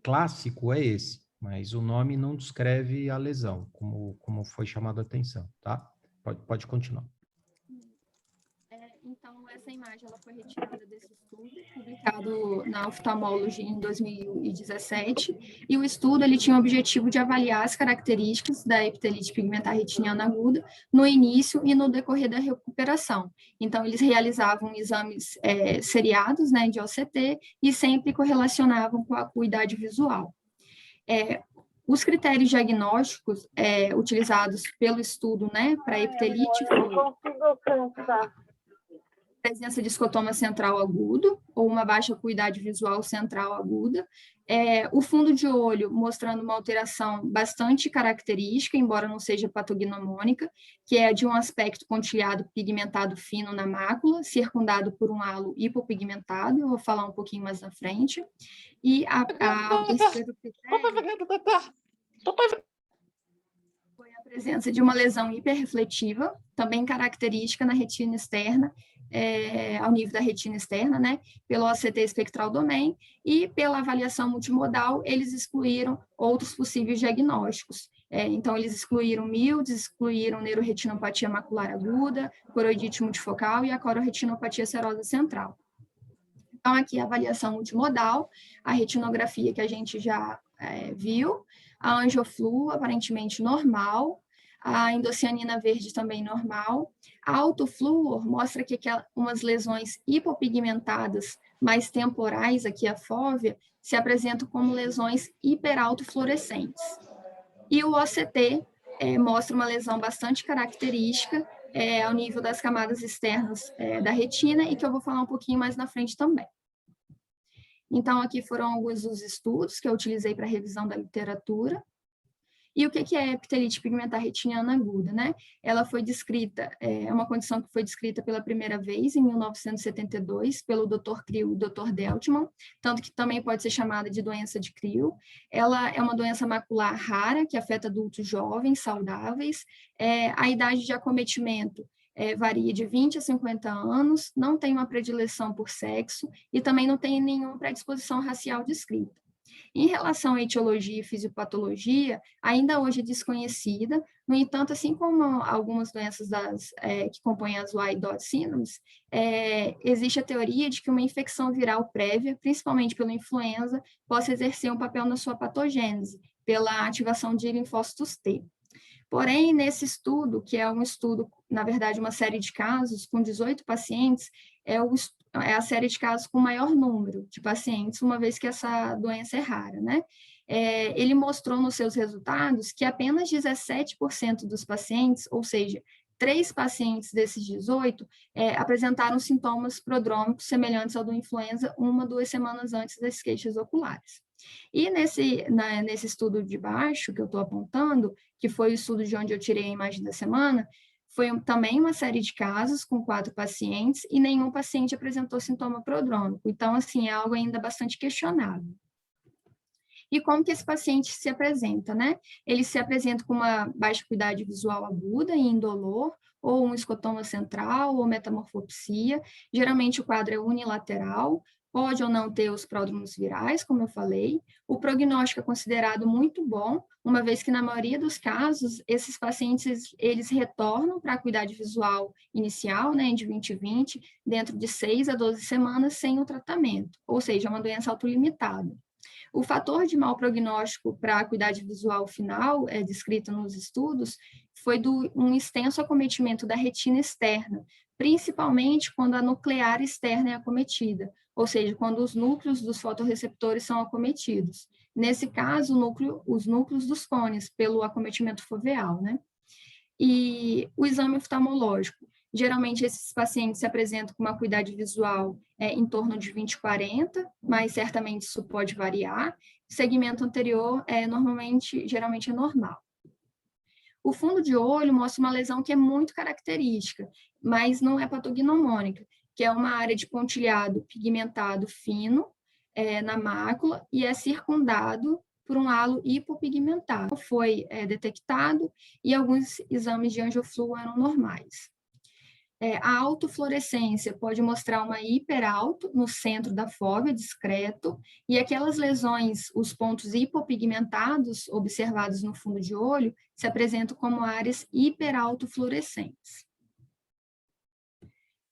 Speaker 1: clássico é esse, mas o nome não descreve a lesão, como foi chamada a atenção, tá? Pode continuar.
Speaker 6: Então, essa imagem ela foi retirada desse estudo, publicado na Ophthalmology em 2017, e o estudo ele tinha o objetivo de avaliar as características da epitelite pigmentar retiniana aguda no início e no decorrer da recuperação. Então, eles realizavam exames seriados, né, de OCT, e sempre correlacionavam com a acuidade visual. Os critérios diagnósticos utilizados pelo estudo, né, para epitelite foram presença de escotoma central agudo ou uma baixa acuidade visual central aguda, O fundo de olho mostrando uma alteração bastante característica, embora não seja patognomônica, que é de um aspecto pontilhado pigmentado fino na mácula, circundado por um halo hipopigmentado, eu vou falar um pouquinho mais na frente. E o terceiro critério foi a presença de uma lesão hiperrefletiva, também característica na retina externa, ao nível da retina externa, né, pelo OCT espectral domain, e pela avaliação multimodal, eles excluíram outros possíveis diagnósticos. Então, eles excluíram MILDS, excluíram neuroretinopatia macular aguda, coroidite multifocal e a cororetinopatia serosa central. Então, aqui a avaliação multimodal, a retinografia que a gente já viu, a angioflu aparentemente normal, a endocianina verde também normal. A autofluor mostra que umas lesões hipopigmentadas mais temporais, aqui a fóvea, se apresentam como lesões hiperautofluorescentes. E o OCT mostra uma lesão bastante característica ao nível das camadas externas da retina e que eu vou falar um pouquinho mais na frente também. Então, aqui foram alguns dos estudos que eu utilizei para revisão da literatura. E o que é epitelite pigmentar retiniana aguda, né? Ela foi descrita, é uma condição que foi descrita pela primeira vez em 1972 pelo Dr. Krill e Dr. Deltman, tanto que também pode ser chamada de doença de Krill. Ela é uma doença macular rara que afeta adultos jovens, saudáveis. A idade de acometimento varia de 20 a 50 anos, não tem uma predileção por sexo e também não tem nenhuma predisposição racial descrita. Em relação à etiologia e fisiopatologia, ainda hoje é desconhecida, no entanto, assim como algumas doenças que compõem as Y-dot síndromes, existe a teoria de que uma infecção viral prévia, principalmente pela influenza, possa exercer um papel na sua patogênese, pela ativação de linfócitos T. Porém, nesse estudo, que é um estudo, na verdade, uma série de casos com 18 pacientes, é a série de casos com maior número de pacientes, uma vez que essa doença é rara, né? Ele mostrou nos seus resultados que apenas 17% dos pacientes, ou seja, 3 pacientes desses 18, apresentaram sintomas prodrômicos semelhantes ao do influenza 1 a 2 semanas antes das queixas oculares. E nesse estudo de baixo, que eu estou apontando, que foi o estudo de onde eu tirei a imagem da semana, foi também uma série de casos com 4 pacientes e nenhum paciente apresentou sintoma prodrômico. Então, assim, é algo ainda bastante questionável. E como que esse paciente se apresenta, né? Ele se apresenta com uma baixa acuidade visual aguda e indolor, ou um escotoma central, ou metamorfopsia. Geralmente o quadro é unilateral, pode ou não ter os pródromos virais, como eu falei. O prognóstico é considerado muito bom, uma vez que, na maioria dos casos, esses pacientes, eles retornam para a acuidade visual inicial, né, de 20/20, dentro de 6 a 12 semanas sem o tratamento, ou seja, é uma doença autolimitada. O fator de mau prognóstico para a acuidade visual final, descrito nos estudos, foi um extenso acometimento da retina externa, principalmente quando a nuclear externa é acometida, ou seja, quando os núcleos dos fotorreceptores são acometidos. Nesse caso, os núcleos dos cones, pelo acometimento foveal, né? E o exame oftalmológico. Geralmente, esses pacientes se apresentam com uma acuidade visual em torno de 20/40, mas certamente isso pode variar. O segmento anterior, geralmente é normal. O fundo de olho mostra uma lesão que é muito característica, mas não é patognomônica, que é uma área de pontilhado pigmentado fino na mácula e é circundado por um halo hipopigmentado. Foi detectado e alguns exames de angioflu eram normais. A autofluorescência pode mostrar uma hiperalto no centro da fóvea, discreto, e aquelas lesões, os pontos hipopigmentados observados no fundo de olho, se apresentam como áreas hiperautofluorescentes.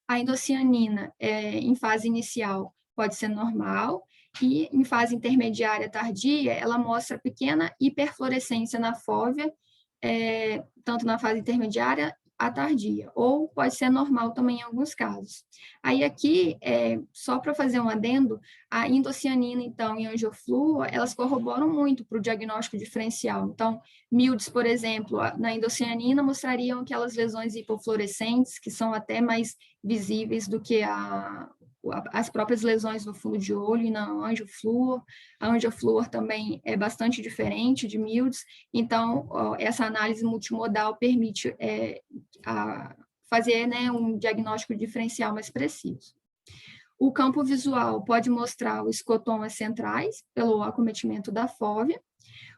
Speaker 6: A endocianina, em fase inicial, pode ser normal, e em fase intermediária tardia, ela mostra pequena hiperfluorescência na fóvea, tanto na fase intermediária a tardia, ou pode ser normal também em alguns casos. Aí aqui, só para fazer um adendo, a endocianina, então, e a angioflu, elas corroboram muito para o diagnóstico diferencial. Então, MILDS, por exemplo, na endocianina mostrariam aquelas lesões hipofluorescentes, que são até mais visíveis do que as próprias lesões no fundo de olho e na angioflúor. A angioflúor também é bastante diferente de Mildes, então essa análise multimodal permite fazer, né, um diagnóstico diferencial mais preciso. O campo visual pode mostrar os escotomas centrais pelo acometimento da fóvea.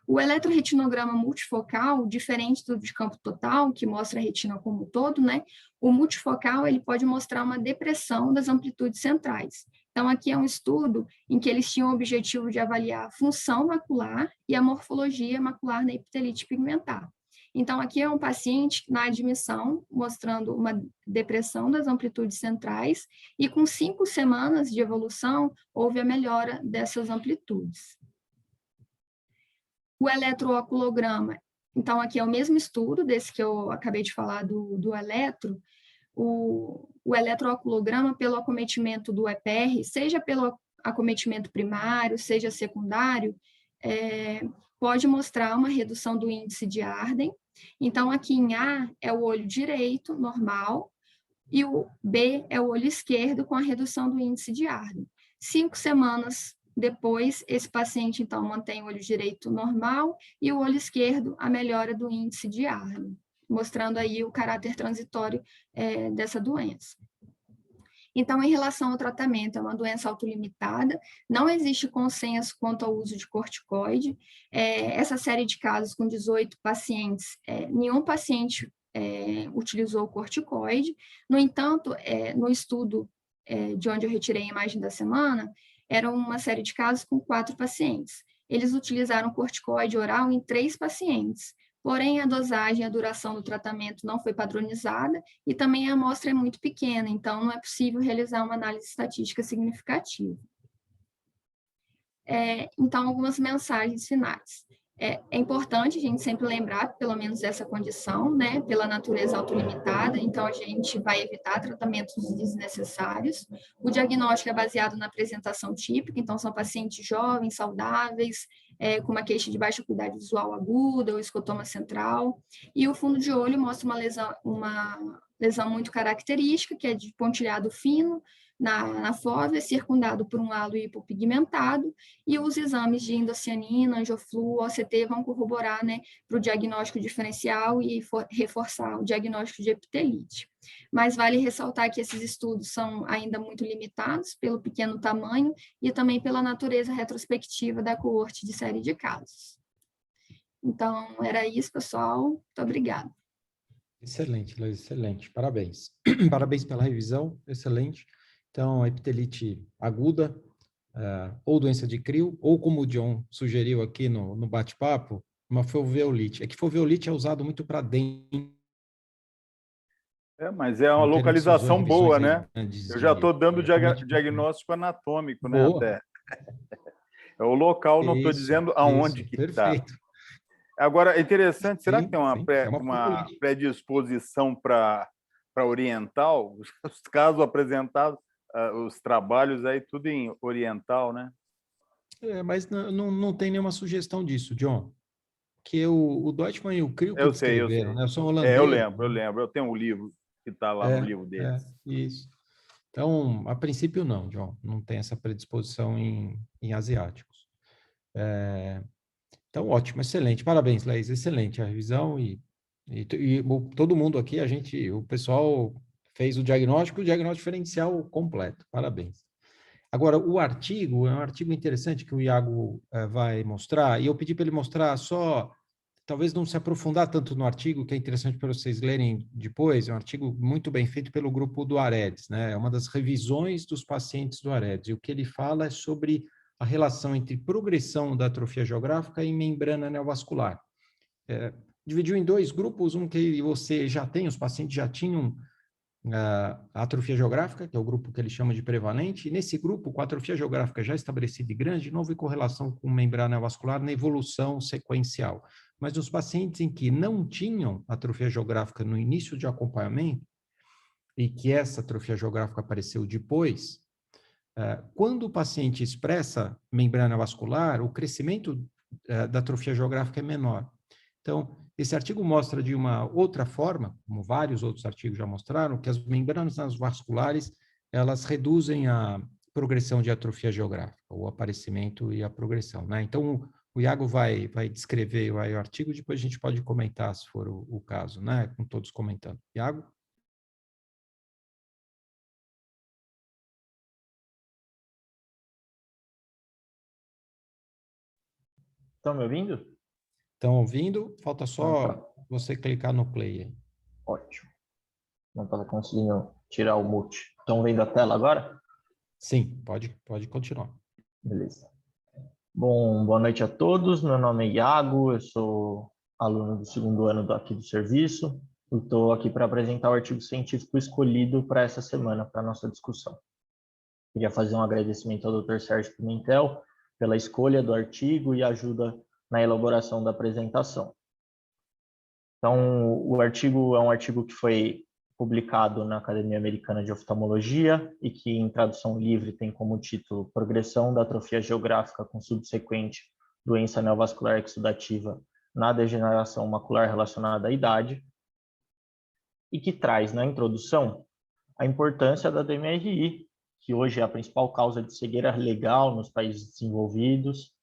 Speaker 6: O eletroretinograma multifocal, diferente do de campo total, que mostra a retina como um todo, né? O multifocal ele pode mostrar uma depressão das amplitudes centrais. Então, aqui é um estudo em que eles tinham o objetivo de avaliar a função macular e a morfologia macular na epitelite pigmentar. Então, aqui é um paciente na admissão, mostrando uma depressão das amplitudes centrais, e com 5 semanas de evolução, houve a melhora dessas amplitudes. O eletrooculograma, então, aqui é o mesmo estudo desse que eu acabei de falar do eletro. O eletrooculograma, pelo acometimento do EPR, seja pelo acometimento primário, seja secundário, pode mostrar uma redução do índice de Arden. Então, aqui em A é o olho direito, normal, e o B é o olho esquerdo, com a redução do índice de Arden. 5 semanas depois, esse paciente, então, mantém o olho direito normal e o olho esquerdo, a melhora do índice de Arden, mostrando aí o caráter transitório dessa doença. Então, em relação ao tratamento, é uma doença autolimitada, não existe consenso quanto ao uso de corticoide. Essa série de casos com 18 pacientes, nenhum paciente utilizou corticoide. No entanto, no estudo de onde eu retirei a imagem da semana, era uma série de casos com 4 pacientes. Eles utilizaram corticoide oral em 3 pacientes. Porém, a dosagem e a duração do tratamento não foi padronizada e também a amostra é muito pequena, então não é possível realizar uma análise estatística significativa. Então, algumas mensagens finais. É importante a gente sempre lembrar, pelo menos, essa condição, né, pela natureza autolimitada, então a gente vai evitar tratamentos desnecessários. O diagnóstico é baseado na apresentação típica, então são pacientes jovens, saudáveis, com uma queixa de baixa acuidade visual aguda ou escotoma central, e o fundo de olho mostra uma lesão muito característica, que é de pontilhado fino, na fóvea, circundado por um halo hipopigmentado, e os exames de endocianina, angioflu, OCT vão corroborar, né, para o diagnóstico diferencial e reforçar o diagnóstico de epitelite. Mas vale ressaltar que esses estudos são ainda muito limitados pelo pequeno tamanho e também pela natureza retrospectiva da coorte de série de casos. Então, era isso, pessoal. Muito obrigada.
Speaker 1: Excelente, Laís, excelente. Parabéns. Parabéns pela revisão, excelente. Então, a epitelite aguda, ou doença de Creel, ou como o John sugeriu aqui no bate-papo, uma foveolite. É que foveolite é usado muito para dentro.
Speaker 5: Mas é uma localização boa, né? Eu já estou dando diagnóstico anatômico, né? Até. É o local, não estou dizendo aonde que está. Agora, é interessante, será que tem uma predisposição para oriental? Os casos apresentados, os trabalhos aí, tudo em oriental, né?
Speaker 1: Mas não tem nenhuma sugestão disso, John. Que o Deutschmann e o Creel que escreveram, né? Eu sou holandês.
Speaker 5: Eu lembro. Eu tenho um livro que está lá no livro deles.
Speaker 1: Isso. Então, a princípio não, John. Não tem essa predisposição em asiáticos. Então, ótimo, excelente. Parabéns, Laís. Excelente a revisão e todo mundo aqui, o pessoal fez o diagnóstico diferencial completo. Parabéns. Agora, o artigo é um artigo interessante que o Iago vai mostrar, e eu pedi para ele mostrar só, talvez não se aprofundar tanto no artigo, que é interessante para vocês lerem depois, é um artigo muito bem feito pelo grupo do AREDS, né? É uma das revisões dos pacientes do AREDS, e o que ele fala é sobre a relação entre progressão da atrofia geográfica e membrana neovascular. Dividiu em 2 grupos, um que você já tem, os pacientes já tinham a atrofia geográfica, que é o grupo que ele chama de prevalente, e nesse grupo, com a atrofia geográfica já estabelecida e grande, não houve correlação com membrana vascular na evolução sequencial. Mas nos pacientes em que não tinham atrofia geográfica no início de acompanhamento, e que essa atrofia geográfica apareceu depois, quando o paciente expressa membrana vascular, o crescimento da atrofia geográfica é menor. Então, esse artigo mostra de uma outra forma, como vários outros artigos já mostraram, que as membranas vasculares elas reduzem a progressão de atrofia geográfica, o aparecimento e a progressão, né? Então, o Iago vai descrever o artigo, depois a gente pode comentar, se for o caso, né? Com todos comentando. Iago?
Speaker 10: Estão me ouvindo?
Speaker 1: Estão ouvindo? Falta só você clicar no play aí.
Speaker 10: Ótimo. Não estava conseguindo tirar o mute. Estão vendo a tela agora?
Speaker 1: Sim, pode continuar.
Speaker 10: Beleza. Bom, boa noite a todos. Meu nome é Iago, eu sou aluno do 2º ano aqui do serviço. Estou aqui para apresentar o artigo científico escolhido para essa semana, para a nossa discussão. Queria fazer um agradecimento ao Dr. Sérgio Pimentel pela escolha do artigo e ajuda na elaboração da apresentação. Então, o artigo é um artigo que foi publicado na Academia Americana de Oftalmologia e que, em tradução livre, tem como título Progressão da atrofia geográfica com subsequente doença neovascular exudativa na degeneração macular relacionada à idade, e que traz, na introdução, a importância da DMRI, que hoje é a principal causa de cegueira legal nos países desenvolvidos,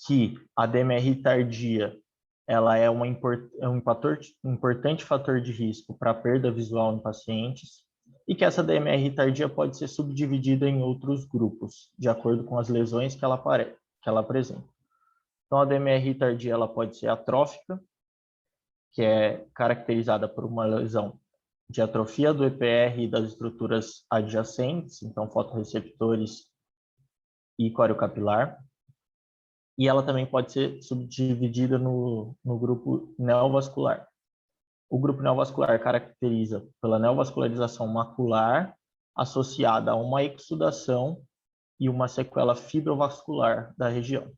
Speaker 10: que a DMRI tardia ela é um importante fator de risco para a perda visual em pacientes e que essa DMRI tardia pode ser subdividida em outros grupos, de acordo com as lesões que ela apresenta. Então, a DMRI tardia ela pode ser atrófica, que é caracterizada por uma lesão de atrofia do EPR e das estruturas adjacentes, então fotorreceptores e coriocapilar. E ela também pode ser subdividida no grupo neovascular. O grupo neovascular caracteriza pela neovascularização macular associada a uma exudação e uma sequela fibrovascular da região.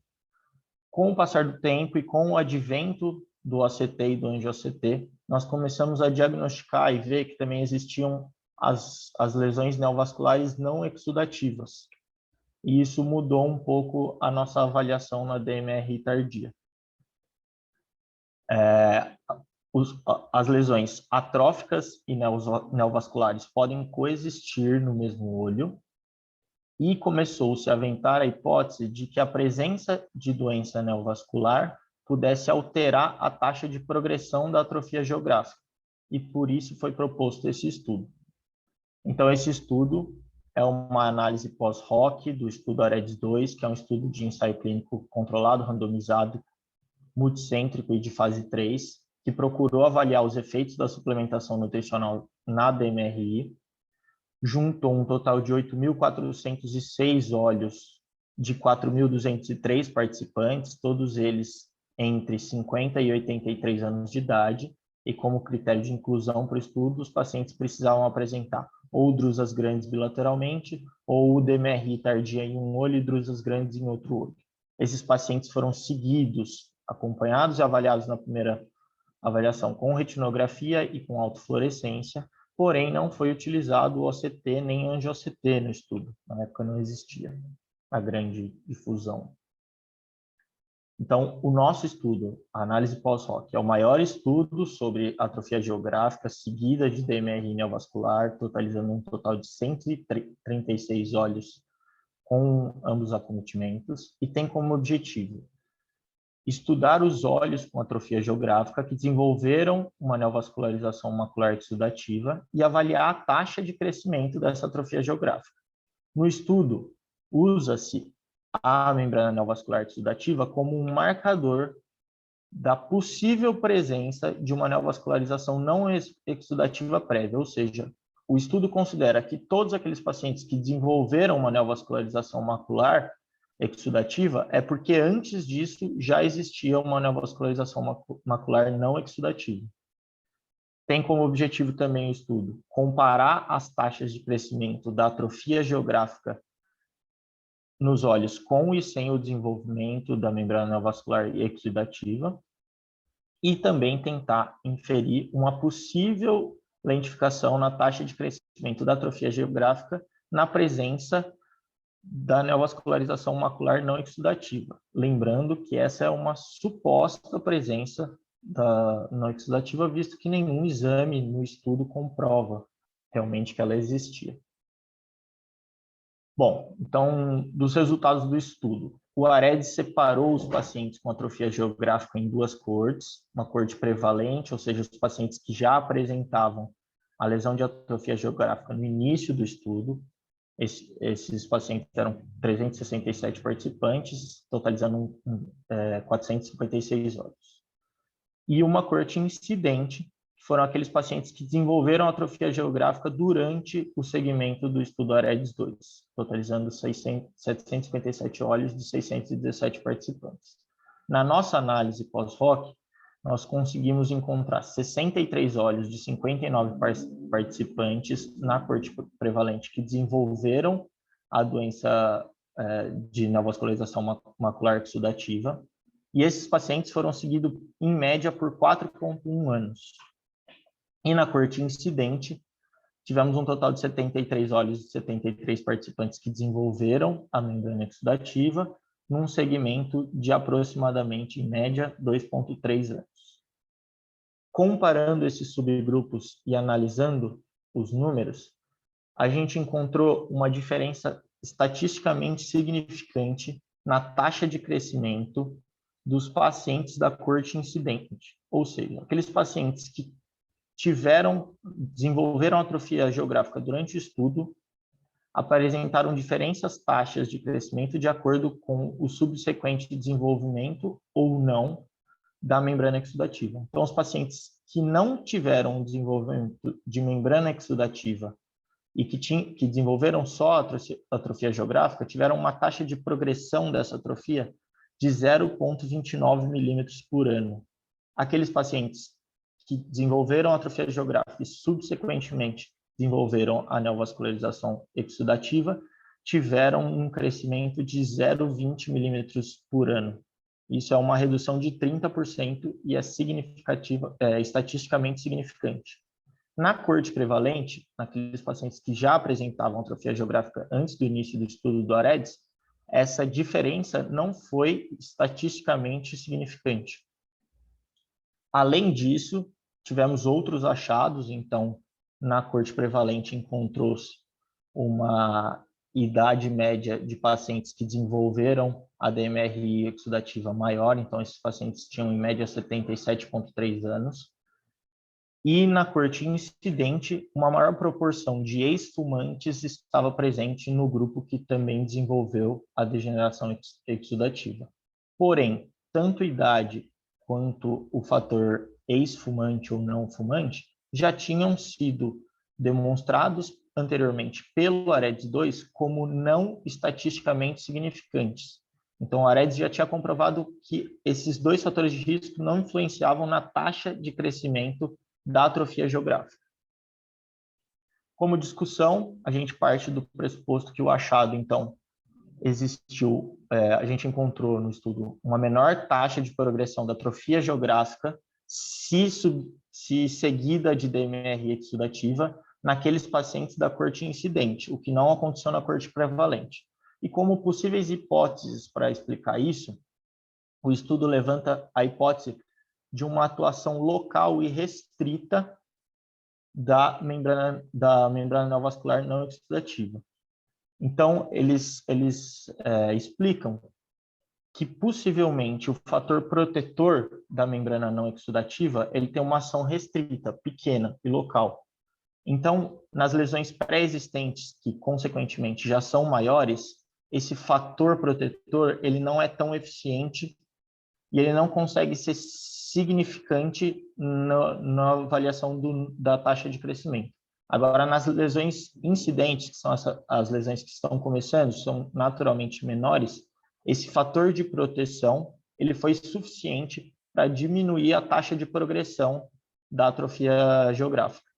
Speaker 10: Com o passar do tempo e com o advento do ACT e do angio-ACT, nós começamos a diagnosticar e ver que também existiam as lesões neovasculares não exudativas. E isso mudou um pouco a nossa avaliação na DMRI tardia. As lesões atróficas e neovasculares podem coexistir no mesmo olho e começou-se a aventar a hipótese de que a presença de doença neovascular pudesse alterar a taxa de progressão da atrofia geográfica, e por isso foi proposto esse estudo. Então, esse estudo é uma análise pós-hoc do estudo AREDS-2, que é um estudo de ensaio clínico controlado, randomizado, multicêntrico e de fase 3, que procurou avaliar os efeitos da suplementação nutricional na DMRI, juntou um total de 8.406 olhos de 4.203 participantes, todos eles entre 50 e 83 anos de idade, e como critério de inclusão para o estudo, os pacientes precisavam apresentar ou drusas grandes bilateralmente, ou DMRI tardia em um olho e drusas grandes em outro olho. Esses pacientes foram seguidos, acompanhados e avaliados na primeira avaliação com retinografia e com autofluorescência, porém não foi utilizado o OCT nem angio-OCT no estudo. Na época não existia a grande difusão. Então, o nosso estudo, a análise pós-hoc, é o maior estudo sobre atrofia geográfica seguida de DMRI neovascular, totalizando um total de 136 olhos com ambos acometimentos, e tem como objetivo estudar os olhos com atrofia geográfica que desenvolveram uma neovascularização macular exudativa e avaliar a taxa de crescimento dessa atrofia geográfica. No estudo, usa-se a membrana neovascular exudativa como um marcador da possível presença de uma neovascularização não exudativa prévia, ou seja, o estudo considera que todos aqueles pacientes que desenvolveram uma neovascularização macular exudativa é porque antes disso já existia uma neovascularização macular não exudativa. Tem como objetivo também o estudo comparar as taxas de crescimento da atrofia geográfica nos olhos com e sem o desenvolvimento da membrana neovascular exudativa e também tentar inferir uma possível lentificação na taxa de crescimento da atrofia geográfica na presença da neovascularização macular não exudativa. Lembrando que essa é uma suposta presença da não exudativa, visto que nenhum exame no estudo comprova realmente que ela existia. Bom, então, dos resultados do estudo, o AREDS separou os pacientes com atrofia geográfica em duas coortes, uma coorte prevalente, ou seja, os pacientes que já apresentavam a lesão de atrofia geográfica no início do estudo. Esses pacientes eram 367 participantes, totalizando 456 olhos. E uma coorte incidente, que foram aqueles pacientes que desenvolveram atrofia geográfica durante o segmento do estudo AREDS 2, totalizando 757 olhos de 617 participantes. Na nossa análise pós-hoc, nós conseguimos encontrar 63 olhos de 59 participantes na coorte prevalente que desenvolveram a doença de neovascularização macular exudativa, e esses pacientes foram seguidos, em média, por 4,1 anos. E na coorte incidente, tivemos um total de 73 olhos de 73 participantes que desenvolveram a membrana exudativa, num segmento de aproximadamente, em média, 2,3 anos. Comparando esses subgrupos e analisando os números, a gente encontrou uma diferença estatisticamente significante na taxa de crescimento dos pacientes da coorte incidente, ou seja, aqueles pacientes que desenvolveram atrofia geográfica durante o estudo, apresentaram diferentes taxas de crescimento de acordo com o subsequente desenvolvimento ou não da membrana exudativa. Então, os pacientes que não tiveram desenvolvimento de membrana exudativa e que desenvolveram só atrofia geográfica, tiveram uma taxa de progressão dessa atrofia de 0,29 milímetros por ano. Aqueles pacientes que desenvolveram atrofia geográfica e subsequentemente desenvolveram a neovascularização exudativa tiveram um crescimento de 0,20 milímetros por ano. Isso é uma redução de 30% e é estatisticamente significante. Na coorte prevalente, naqueles pacientes que já apresentavam atrofia geográfica antes do início do estudo do AREDS, essa diferença não foi estatisticamente significante. Além disso, tivemos outros achados. Então, na coorte prevalente encontrou-se uma idade média de pacientes que desenvolveram a DMRI exudativa maior, então esses pacientes tinham em média 77,3 anos. E na coorte incidente, uma maior proporção de ex-fumantes estava presente no grupo que também desenvolveu a degeneração exudativa. Porém, tanto idade quanto o fator ex-fumante ou não fumante já tinham sido demonstrados anteriormente pelo AREDS 2 como não estatisticamente significantes. Então, o AREDS já tinha comprovado que esses dois fatores de risco não influenciavam na taxa de crescimento da atrofia geográfica. Como discussão, a gente parte do pressuposto que o achado, então, a gente encontrou no estudo uma menor taxa de progressão da atrofia geográfica se seguida de DMRI exudativa naqueles pacientes da coorte incidente, o que não aconteceu na coorte prevalente. E como possíveis hipóteses para explicar isso, o estudo levanta a hipótese de uma atuação local e restrita da membrana neovascular não exudativa. Então, eles explicam que possivelmente o fator protetor da membrana não exudativa ele tem uma ação restrita, pequena e local. Então, nas lesões pré-existentes, que consequentemente já são maiores, esse fator protetor ele não é tão eficiente e ele não consegue ser significante na avaliação da taxa de crescimento. Agora, nas lesões incidentes, que são as lesões que estão começando, são naturalmente menores, esse fator de proteção ele foi suficiente para diminuir a taxa de progressão da atrofia geográfica.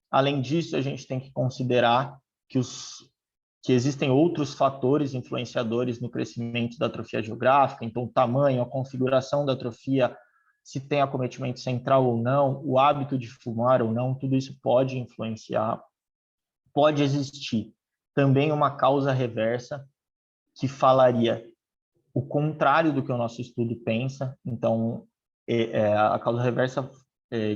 Speaker 10: Além disso, a gente tem que considerar que existem outros fatores influenciadores no crescimento da atrofia geográfica, então o tamanho, a configuração da atrofia, se tem acometimento central ou não, o hábito de fumar ou não, tudo isso pode influenciar. Pode existir também uma causa reversa que falaria o contrário do que o nosso estudo pensa. Então, a causa reversa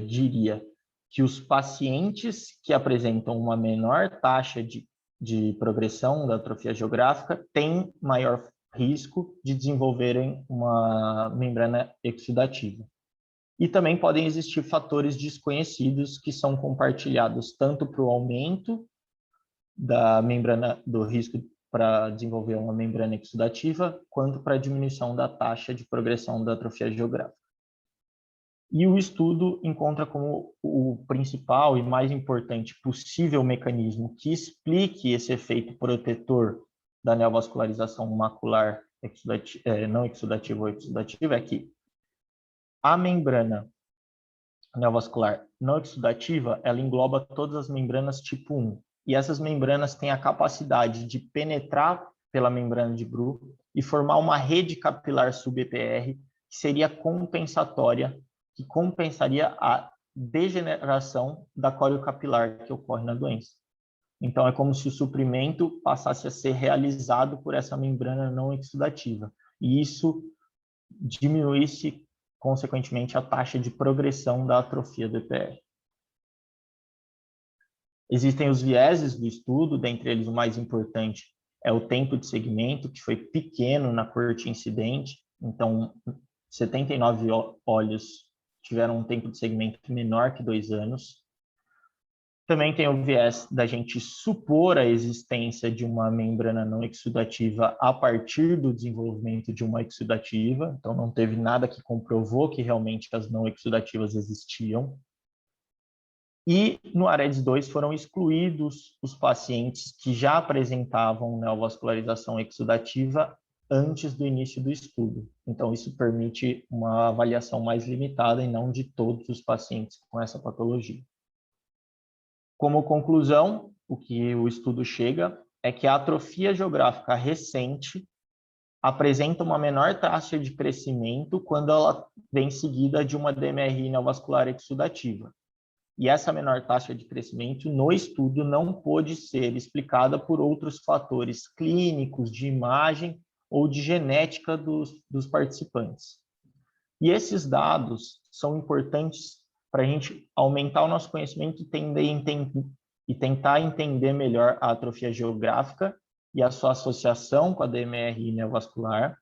Speaker 10: diria que os pacientes que apresentam uma menor taxa de de progressão da atrofia geográfica têm maior risco de desenvolverem uma membrana exudativa. E também podem existir fatores desconhecidos que são compartilhados tanto para o aumento da membrana, do risco para desenvolver uma membrana exudativa, quanto para a diminuição da taxa de progressão da atrofia geográfica. E o estudo encontra como o principal e mais importante possível mecanismo que explique esse efeito protetor da neovascularização macular não exudativa ou exudativa é que a membrana neovascular não exudativa, ela engloba todas as membranas tipo 1. E essas membranas têm a capacidade de penetrar pela membrana de Bru e formar uma rede capilar sub-EPR que seria compensatória, que compensaria a degeneração da coriocapilar que ocorre na doença. Então, é como se o suprimento passasse a ser realizado por essa membrana não exudativa. E isso diminuísse, consequentemente, a taxa de progressão da atrofia do EPR. Existem os vieses do estudo, dentre eles o mais importante é o tempo de segmento, que foi pequeno na corte incidente, então 79 olhos tiveram um tempo de segmento menor que 2 anos. Também tem o viés da gente supor a existência de uma membrana não exudativa a partir do desenvolvimento de uma exudativa, então não teve nada que comprovou que realmente as não exudativas existiam. E no AREDS 2 foram excluídos os pacientes que já apresentavam neovascularização exudativa antes do início do estudo. Então, isso permite uma avaliação mais limitada e não de todos os pacientes com essa patologia. Como conclusão, o que o estudo chega é que a atrofia geográfica recente apresenta uma menor taxa de crescimento quando ela vem seguida de uma DMRI neovascular exudativa. E essa menor taxa de crescimento no estudo não pôde ser explicada por outros fatores clínicos, de imagem ou de genética dos participantes. E esses dados são importantes para a gente aumentar o nosso conhecimento e tentar entender melhor a atrofia geográfica e a sua associação com a DMRI neovascular,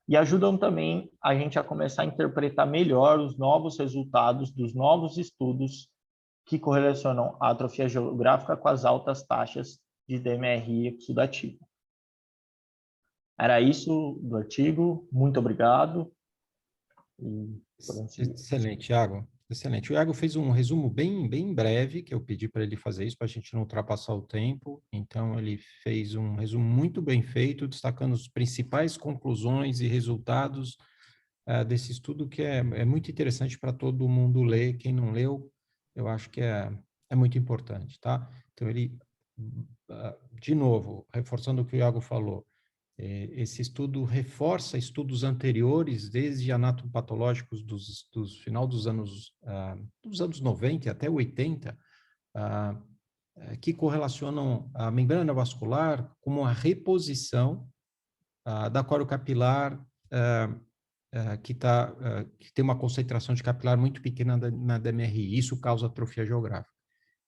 Speaker 10: e ajudam também a gente a começar a interpretar melhor os novos resultados dos novos estudos que correlacionam a atrofia geográfica com as altas taxas de DMRI exudativo. Era isso do artigo. Muito obrigado.
Speaker 1: Excelente, Iago. Excelente. O Iago fez um resumo bem breve, que eu pedi para ele fazer isso, para a gente não ultrapassar o tempo. Então, ele fez um resumo muito bem feito, destacando as principais conclusões e resultados desse estudo, que é muito interessante para todo mundo ler. Quem não leu, eu acho que é muito importante, tá? Então, ele, de novo, reforçando o que o Iago falou, esse estudo reforça estudos anteriores, desde anatomopatológicos dos final dos anos 90 até 80, que correlacionam a membrana vascular com a reposição da coriocapilar que tem uma concentração de capilar muito pequena na DMRI. Isso causa atrofia geográfica.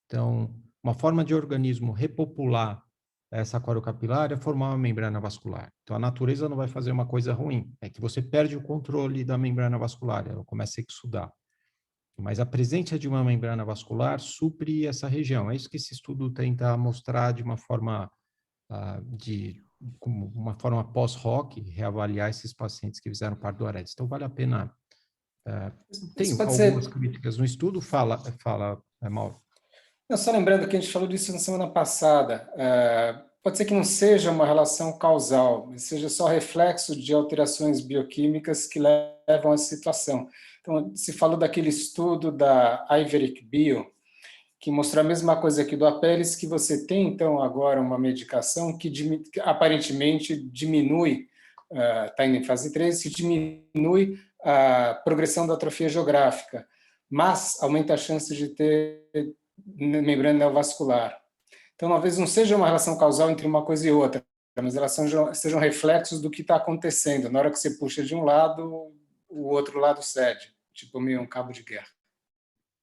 Speaker 1: Então, uma forma de organismo repopular essa coriocapilar é formar uma membrana vascular. Então, a natureza não vai fazer uma coisa ruim, é que você perde o controle da membrana vascular, ela começa a exudar. Mas a presença de uma membrana vascular supre essa região. É isso que esse estudo tenta mostrar de uma forma como uma forma pós-hoc, reavaliar esses pacientes que fizeram parte do AREDS. Então, vale a pena. Tem algumas críticas no estudo, fala Mauro.
Speaker 3: Só lembrando que a gente falou disso na semana passada, pode ser que não seja uma relação causal, mas seja só reflexo de alterações bioquímicas que levam a essa situação. Então, se falou daquele estudo da Iveric Bio, que mostrou a mesma coisa aqui do Apellis, que você tem, então, agora uma medicação que aparentemente diminui, está indo em fase 3, que diminui a progressão da atrofia geográfica, mas aumenta a chance de ter membrana neovascular. Então, talvez não seja uma relação causal entre uma coisa e outra, mas elas sejam reflexos do que está acontecendo. Na hora que você puxa de um lado, o outro lado cede, tipo meio um cabo de guerra.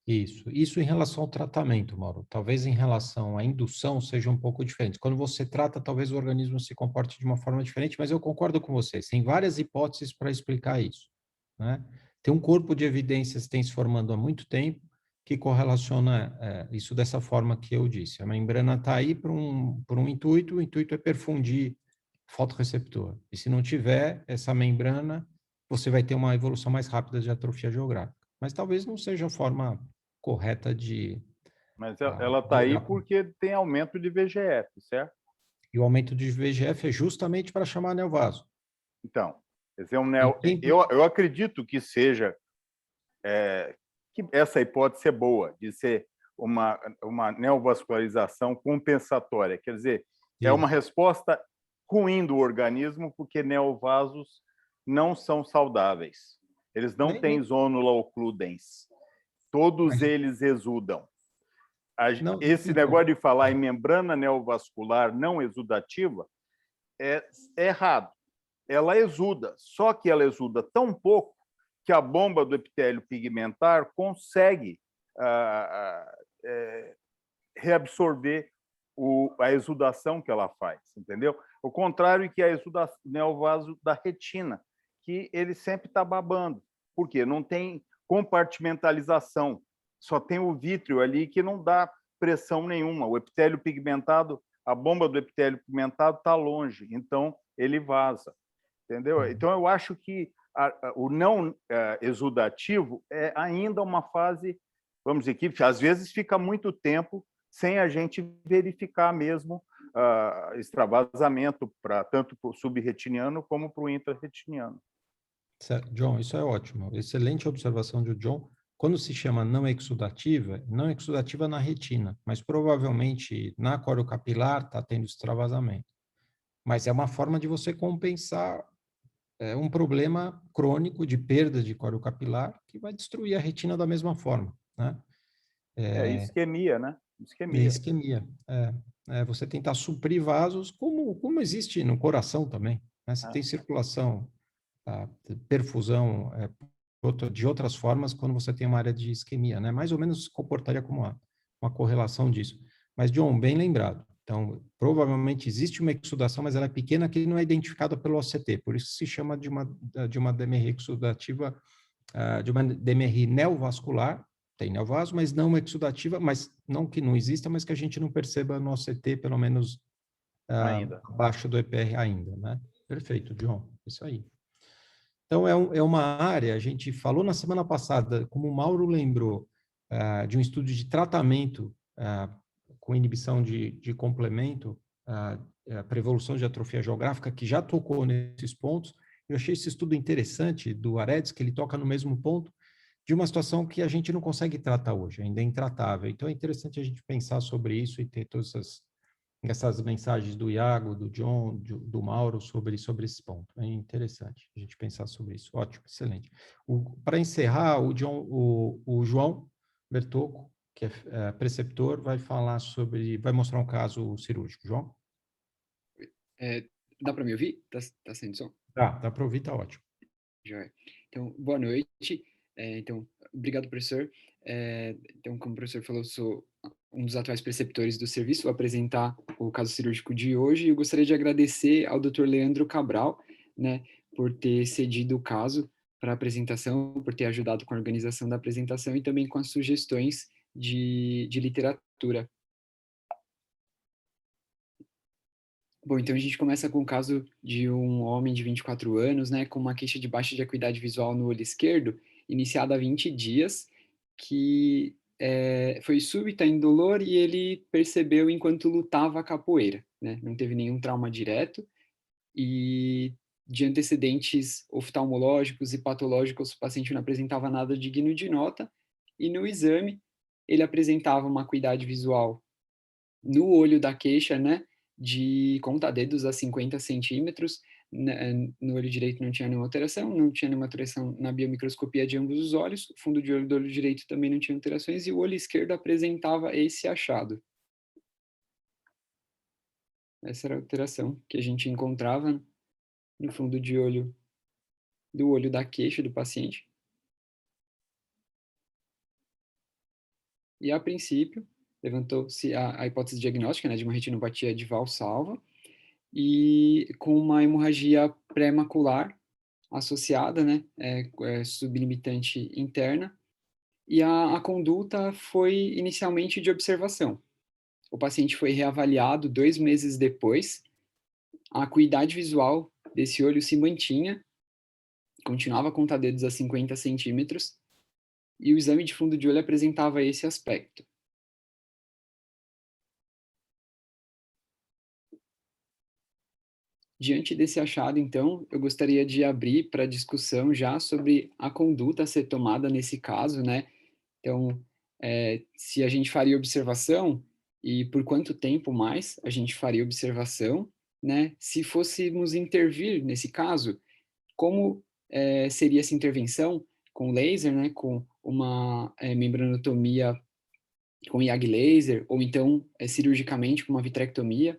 Speaker 1: Isso em relação ao tratamento, Mauro. Talvez em relação à indução seja um pouco diferente. Quando você trata, talvez o organismo se comporte de uma forma diferente, mas eu concordo com vocês. Tem várias hipóteses para explicar isso, né? Tem um corpo de evidências que tem se formando há muito tempo que correlaciona isso dessa forma que eu disse. A membrana está aí por um intuito, o intuito é perfundir fotorreceptor. E se não tiver essa membrana, você vai ter uma evolução mais rápida de atrofia geográfica. Mas talvez não seja a forma correta de...
Speaker 5: Mas ela está aí porque tem aumento de VEGF, certo?
Speaker 1: E o aumento de VEGF é justamente para chamar neovaso.
Speaker 5: Então, eu acredito que seja... que essa hipótese é boa, de ser uma neovascularização compensatória. Quer dizer, é uma resposta ruim do organismo, porque neovasos não são saudáveis. Eles não têm zônula ocludens. Todos eles exudam. Esse negócio de falar em membrana neovascular não exudativa é errado. Ela exuda, só que ela exuda tão pouco que a bomba do epitélio pigmentar consegue reabsorver a exudação que ela faz, entendeu? O contrário que a neovaso da retina, que ele sempre está babando. Por quê? Não tem compartimentalização, só tem o vítreo ali que não dá pressão nenhuma. O epitélio pigmentado, a bomba do epitélio pigmentado está longe, então ele vaza, entendeu? Então eu acho que o não exudativo é ainda uma fase, vamos dizer, que às vezes fica muito tempo sem a gente verificar mesmo extravasamento tanto para o subretiniano como para o intrarretiniano.
Speaker 1: John, isso é ótimo. Excelente observação do John. Quando se chama não exudativa na retina, mas provavelmente na coriocapilar está tendo extravasamento. Mas é uma forma de você compensar um problema crônico de perda de coriocapilar que vai destruir a retina da mesma forma, né?
Speaker 5: Isquemia, né?
Speaker 1: Isquemia. Você tentar suprir vasos, como existe no coração também, né? Você tem circulação, perfusão de outras formas quando você tem uma área de isquemia, né? Mais ou menos se comportaria como uma correlação disso. Mas, John, bem lembrado. Então, provavelmente existe uma exudação, mas ela é pequena que não é identificada pelo OCT, por isso se chama de uma DMRI exudativa, de uma DMRI neovascular, tem neovaso, mas não exudativa, mas não que não exista, mas que a gente não perceba no OCT, pelo menos abaixo do EPR ainda, né? Perfeito, John, isso aí. Então, é uma área, a gente falou na semana passada, como o Mauro lembrou, de um estudo de tratamento com inibição de complemento para evolução de atrofia geográfica, que já tocou nesses pontos. Eu achei esse estudo interessante do Aredes, que ele toca no mesmo ponto, de uma situação que a gente não consegue tratar hoje, ainda é intratável. Então, é interessante a gente pensar sobre isso e ter todas essas mensagens do Iago, do John, do Mauro sobre esse ponto. É interessante a gente pensar sobre isso. Ótimo, excelente. Para encerrar, o João Bertocco, que é preceptor, vai mostrar um caso cirúrgico. João?
Speaker 11: Dá para me ouvir? Tá sendo som?
Speaker 1: Dá para ouvir, tá ótimo.
Speaker 11: Já. Então, boa noite. Então, obrigado, professor. Então, como o professor falou, eu sou um dos atuais preceptores do serviço, vou apresentar o caso cirúrgico de hoje, e eu gostaria de agradecer ao Dr. Leandro Cabral, né, por ter cedido o caso para a apresentação, por ter ajudado com a organização da apresentação e também com as sugestões de literatura. Bom, então a gente começa com o caso de um homem de 24 anos, né, com uma queixa de baixa de acuidade visual no olho esquerdo, iniciada há 20 dias, que foi súbita, indolor, e ele percebeu enquanto lutava a capoeira, né? Não teve nenhum trauma direto, e de antecedentes oftalmológicos e patológicos, o paciente não apresentava nada digno de nota, e no exame ele apresentava uma acuidade visual no olho da queixa, né, de conta-dedos a 50 centímetros, no olho direito não tinha nenhuma alteração na biomicroscopia de ambos os olhos, o fundo de olho do olho direito também não tinha alterações, e o olho esquerdo apresentava esse achado. Essa era a alteração que a gente encontrava no fundo de olho do olho da queixa do paciente. e, a princípio, levantou-se a hipótese diagnóstica, né, de uma retinopatia de valsalva, e com uma hemorragia pré-macular associada, né, sublimitante interna, e a conduta foi inicialmente de observação. O paciente foi reavaliado 2 meses depois, a acuidade visual desse olho se mantinha, continuava a contar dedos a 50 centímetros, e o exame de fundo de olho apresentava esse aspecto. Diante desse achado, então, eu gostaria de abrir para discussão já sobre a conduta a ser tomada nesse caso, né? Então, se a gente faria observação e por quanto tempo mais a gente faria observação, né? Se fôssemos intervir nesse caso, como seria essa intervenção com laser, né? Com uma membranotomia com YAG laser, ou então cirurgicamente com uma vitrectomia.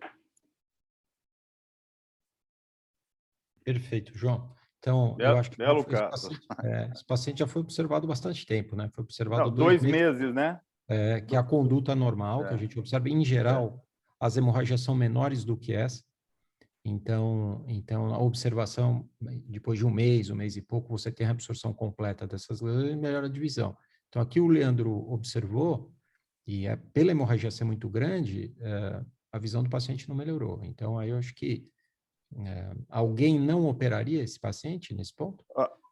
Speaker 1: Perfeito, João. Então, eu acho que esse paciente já foi observado há bastante tempo, né? Foi observado
Speaker 5: 2 meses, né?
Speaker 1: Que é a conduta normal que a gente observa. Em geral, as hemorragias são menores do que essa. Então, a observação, depois de um mês e pouco, você tem a absorção completa dessas lesões e melhora a divisão. Então, aqui o Leandro observou, e pela hemorragia ser muito grande, a visão do paciente não melhorou. Então, aí eu acho que alguém não operaria esse paciente nesse ponto?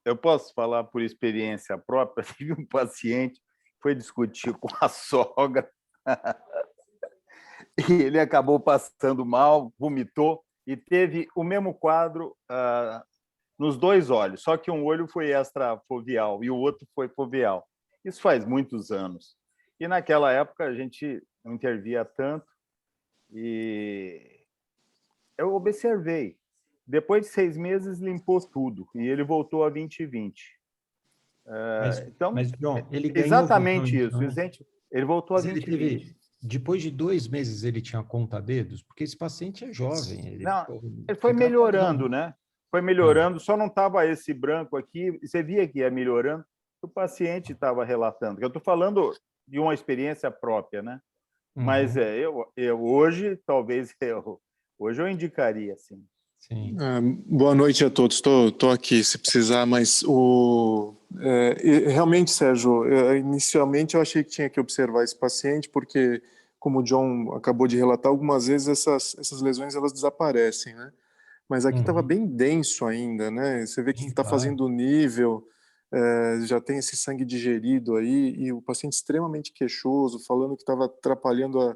Speaker 5: Eu posso falar por experiência própria. Tive um paciente que foi discutir com a sogra e ele acabou passando mal, vomitou e teve o mesmo quadro nos 2 olhos, só que um olho foi extrafoveal e o outro foi foveal. Isso faz muitos anos. E naquela época a gente não intervia tanto e eu observei. Depois de 6 meses, limpou tudo. E ele voltou a 20/20.
Speaker 1: Mas, João, ele ganhou
Speaker 5: exatamente isso. Né? Ele voltou a 20/20.
Speaker 1: Depois de 2 meses, ele tinha conta-dedos? Porque esse paciente é jovem.
Speaker 5: Ele foi melhorando, né? Foi melhorando. Só não estava esse branco aqui. Você via que ia melhorando. O paciente estava relatando. Eu estou falando de uma experiência própria, né? Mas eu hoje, talvez hoje eu indicaria, sim.
Speaker 1: Sim.
Speaker 12: Boa noite a todos. Estou aqui se precisar, mas realmente, Sérgio, inicialmente eu achei que tinha que observar esse paciente, porque, como o John acabou de relatar, algumas vezes essas lesões elas desaparecem, né? Mas aqui estava bem denso ainda, né? Você vê que está fazendo nível, já tem esse sangue digerido aí, e o paciente extremamente queixoso, falando que estava atrapalhando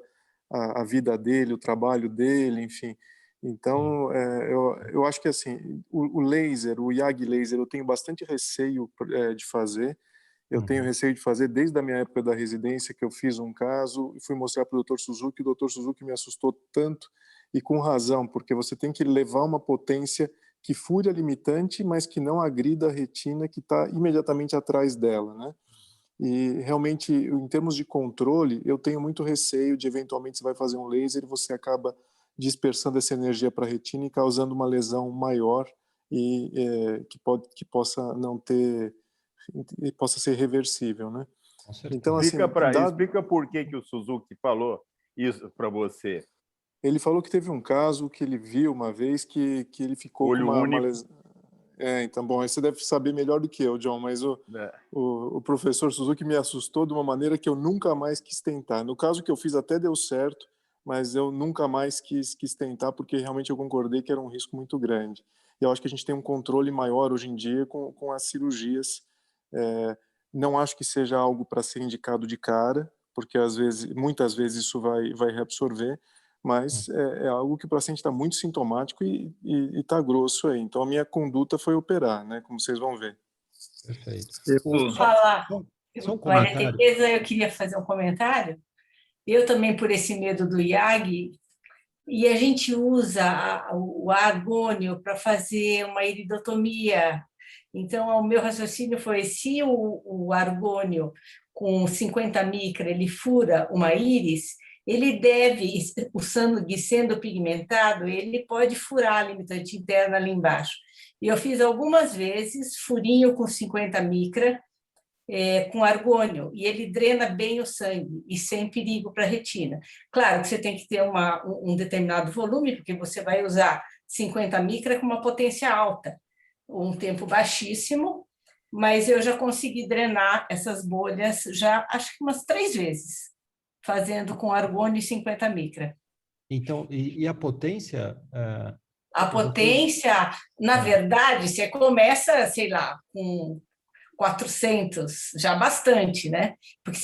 Speaker 12: a vida dele, o trabalho dele, enfim. Então, eu acho que assim, o laser, o YAG laser, eu tenho bastante receio de fazer. Eu tenho receio de fazer desde a minha época da residência, que eu fiz um caso e fui mostrar para o Dr. Suzuki, e o Dr. Suzuki me assustou tanto, e com razão, porque você tem que levar uma potência que fure a limitante, mas que não agrida a retina que está imediatamente atrás dela, né? E realmente, em termos de controle, eu tenho muito receio de eventualmente você vai fazer um laser e você acaba dispersando essa energia para a retina e causando uma lesão maior e que possa não ter, possa ser reversível, né?
Speaker 5: Então, assim, explica por que o Suzuki falou isso para você.
Speaker 12: Ele falou que teve um caso que ele viu uma vez que ele ficou
Speaker 5: olho
Speaker 12: com uma
Speaker 5: lesão.
Speaker 12: Então, bom, aí você deve saber melhor do que eu, John, mas o professor Suzuki me assustou de uma maneira que eu nunca mais quis tentar. No caso que eu fiz até deu certo, mas eu nunca mais quis tentar, porque realmente eu concordei que era um risco muito grande. E eu acho que a gente tem um controle maior hoje em dia com as cirurgias. Não acho que seja algo para ser indicado de cara, porque muitas vezes isso vai reabsorver, mas é algo que o paciente está muito sintomático e está grosso aí. Então a minha conduta foi operar, né? Como vocês vão ver.
Speaker 1: Perfeito.
Speaker 13: Vou falar. Maria Tereza, eu queria fazer um comentário. Eu também, por esse medo do YAG, e a gente usa o argônio para fazer uma iridotomia. Então, o meu raciocínio foi, se o argônio com 50 micra, ele fura uma íris, ele deve, o sangue sendo pigmentado, ele pode furar a limitante interna ali embaixo. E eu fiz algumas vezes furinho com 50 micra, com argônio, e ele drena bem o sangue, e sem perigo para a retina. Claro que você tem que ter um determinado volume, porque você vai usar 50 micra com uma potência alta, um tempo baixíssimo, mas eu já consegui drenar essas bolhas, já acho que umas 3 vezes, fazendo com argônio e 50 micra.
Speaker 1: Então, e a potência?
Speaker 13: A potência, na verdade, você começa, sei lá, com 400, já bastante, né? Porque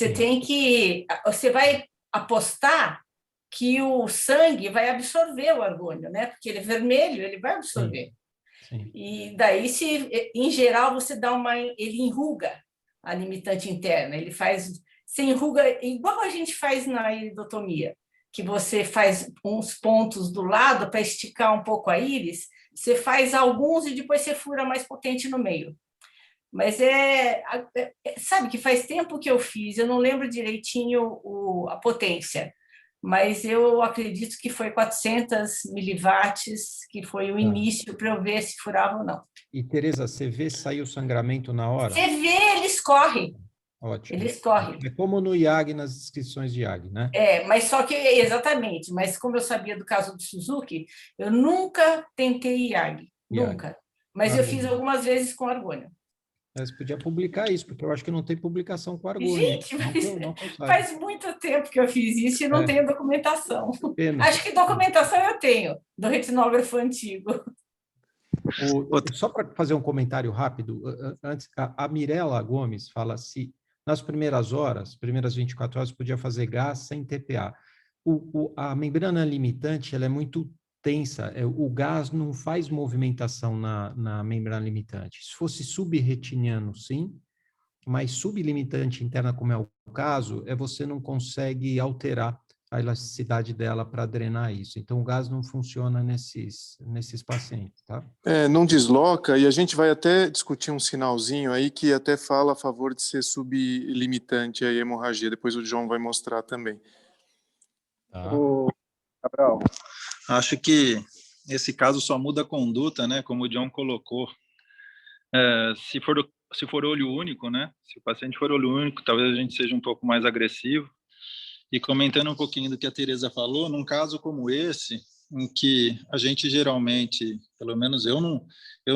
Speaker 13: você vai apostar que o sangue vai absorver o argônio, né? Porque ele é vermelho, ele vai absorver.
Speaker 1: Sim.
Speaker 13: E daí, em geral, ele enruga a limitante interna, você enruga igual a gente faz na iridotomia, que você faz uns pontos do lado para esticar um pouco a íris, você faz alguns e depois você fura mais potente no meio. Mas sabe que faz tempo que eu fiz, eu não lembro direitinho a potência, mas eu acredito que foi 400 miliwatts, que foi o início para eu ver se furava ou não.
Speaker 1: E, Tereza, você vê sair o sangramento na hora?
Speaker 13: Você vê, eles correm.
Speaker 1: Ótimo.
Speaker 13: Eles correm.
Speaker 1: É como no IAG, nas inscrições de IAG, né?
Speaker 13: Mas só que, exatamente, mas como eu sabia do caso do Suzuki, eu nunca tentei IAG, nunca. Mas eu fiz algumas vezes com argônio.
Speaker 1: Você podia publicar isso, porque eu acho que não tem publicação com argônio.
Speaker 13: Gente, faz muito tempo que eu fiz isso e não tenho documentação.
Speaker 1: Pena.
Speaker 13: Acho que documentação eu tenho, do retinógrafo antigo.
Speaker 1: Só para fazer um comentário rápido, antes, a Mirella Gomes fala se nas primeiras 24 horas, podia fazer gás sem TPA. A membrana limitante ela é muito tensa, o gás não faz movimentação na membrana limitante. Se fosse subretiniano, sim, mas sublimitante interna, como é o caso, você não consegue alterar a elasticidade dela para drenar isso. Então, o gás não funciona nesses pacientes, tá?
Speaker 12: Não desloca, e a gente vai até discutir um sinalzinho aí que até fala a favor de ser sublimitante a hemorragia. Depois o John vai mostrar também.
Speaker 1: Tá.
Speaker 14: Gabriel, acho que esse caso só muda a conduta, né? Como o John colocou. Se for olho único, né? Se o paciente for olho único, talvez a gente seja um pouco mais agressivo. E comentando um pouquinho do que a Tereza falou, num caso como esse, em que a gente geralmente, pelo menos eu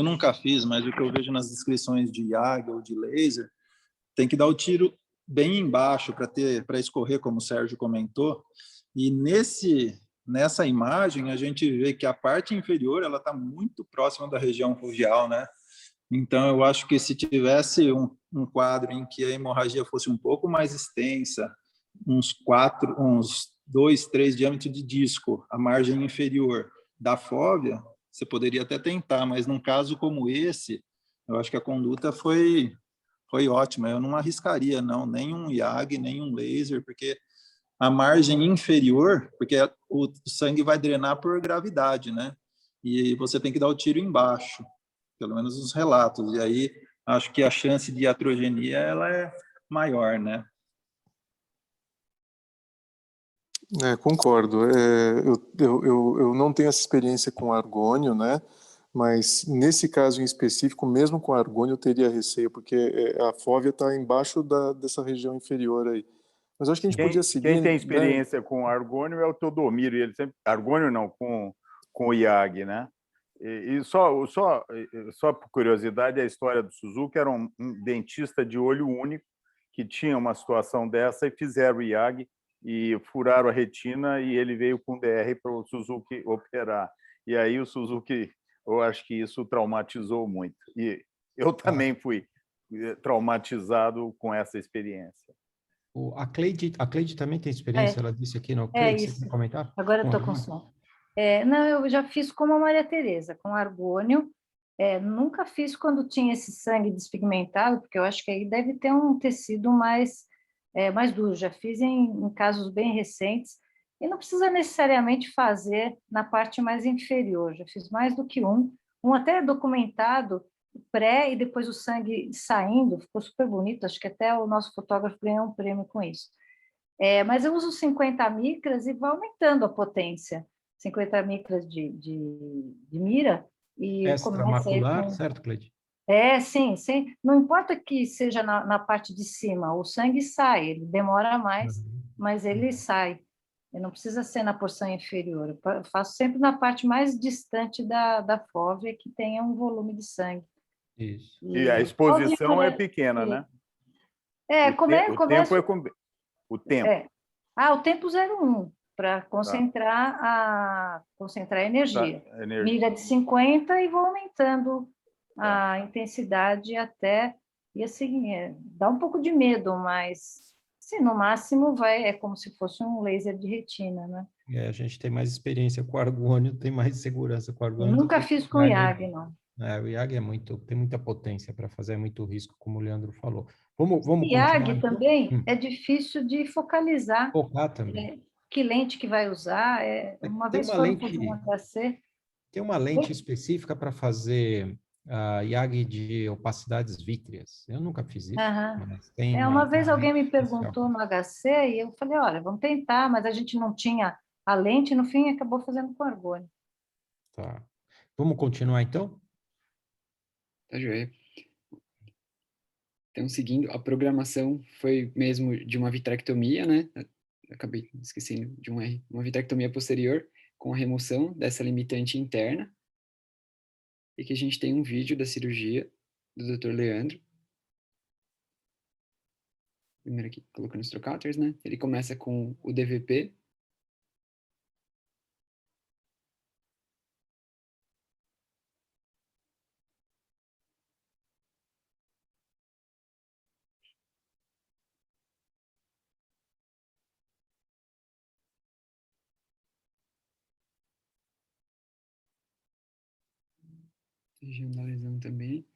Speaker 14: nunca fiz, mas o que eu vejo nas descrições de IAG ou de laser, tem que dar o tiro bem embaixo para escorrer, como o Sérgio comentou. E nessa imagem a gente vê que a parte inferior ela está muito próxima da região foveal, né? Então eu acho que se tivesse um quadro em que a hemorragia fosse um pouco mais extensa, uns 2, 3 diâmetros de disco, a margem inferior da fóvea, você poderia até tentar, mas num caso como esse, eu acho que a conduta foi ótima. Eu não arriscaria, não, nem um IAG, nem um laser, porque a margem inferior, porque o sangue vai drenar por gravidade, né? E você tem que dar o tiro embaixo, pelo menos nos relatos. E aí, acho que a chance de iatrogenia ela é maior, né?
Speaker 12: Concordo. Eu não tenho essa experiência com argônio, né? Mas nesse caso em específico, mesmo com argônio, eu teria receio, porque a fóvea está embaixo dessa região inferior aí. Mas acho que a gente podia seguir...
Speaker 5: Quem tem experiência com argônio é o Teodomiro, e ele sempre... Argônio não, com o IAG, né? E só por curiosidade, a história do Suzuki era um dentista de olho único que tinha uma situação dessa e fizeram o IAG e furaram a retina e ele veio com DR para o Suzuki operar. E aí o Suzuki, eu acho que isso traumatizou muito. E eu também fui traumatizado com essa experiência.
Speaker 1: A Cleide também tem experiência, ela disse aqui no Cleide,
Speaker 7: isso.
Speaker 1: Você quer comentar?
Speaker 7: Agora eu estou com som. Não, eu já fiz como a Maria Tereza, com argônio. Nunca fiz quando tinha esse sangue despigmentado, porque eu acho que aí deve ter um tecido mais duro. Já fiz em casos bem recentes, e não precisa necessariamente fazer na parte mais inferior. Já fiz mais do que um até documentado, pré e depois o sangue saindo, ficou super bonito, acho que até o nosso fotógrafo ganhou um prêmio com isso. Mas eu uso 50 micras e vou aumentando a potência, 50 micras de mira. E
Speaker 1: extramacular, certo, Cleide?
Speaker 7: Sim, sim. Não importa que seja na parte de cima, o sangue sai, ele demora mais, mas ele sai. Ele não precisa ser na porção inferior. Eu faço sempre na parte mais distante da fóvea, que tenha um volume de sangue.
Speaker 5: Isso. E a exposição é pequena, né?
Speaker 7: Começa...
Speaker 5: O tempo.
Speaker 7: O tempo 0,1, para concentrar a energia. Mira de 50 e vou aumentando a intensidade até... E assim, dá um pouco de medo, mas assim, no máximo é como se fosse um laser de retina, né?
Speaker 1: A gente tem mais experiência com o argônio, tem mais segurança com o argônio.
Speaker 7: Eu nunca fiz com o IAG, não.
Speaker 1: O IAG tem muita potência para fazer, é muito risco, como o Leandro falou. Vamos
Speaker 7: o IAG também é difícil de focalizar.
Speaker 1: Focar também.
Speaker 7: Que lente que vai usar? Uma vez foram fazer um HC.
Speaker 1: Tem uma lente específica para fazer IAG de opacidades vítreas. Eu nunca fiz isso. Mas tem
Speaker 7: uma vez alguém me perguntou no HC e eu falei, olha, vamos tentar, mas a gente não tinha a lente, no fim acabou fazendo com argônio.
Speaker 1: Tá. Vamos continuar então?
Speaker 11: Tá joia. Então, seguindo, a programação foi mesmo de uma vitrectomia, né? Acabei esquecendo de uma vitrectomia posterior com a remoção dessa limitante interna. E que a gente tem um vídeo da cirurgia do Dr. Leandro. Primeiro aqui, colocando os trocators, né? Ele começa com o DVP. Região da lesão também.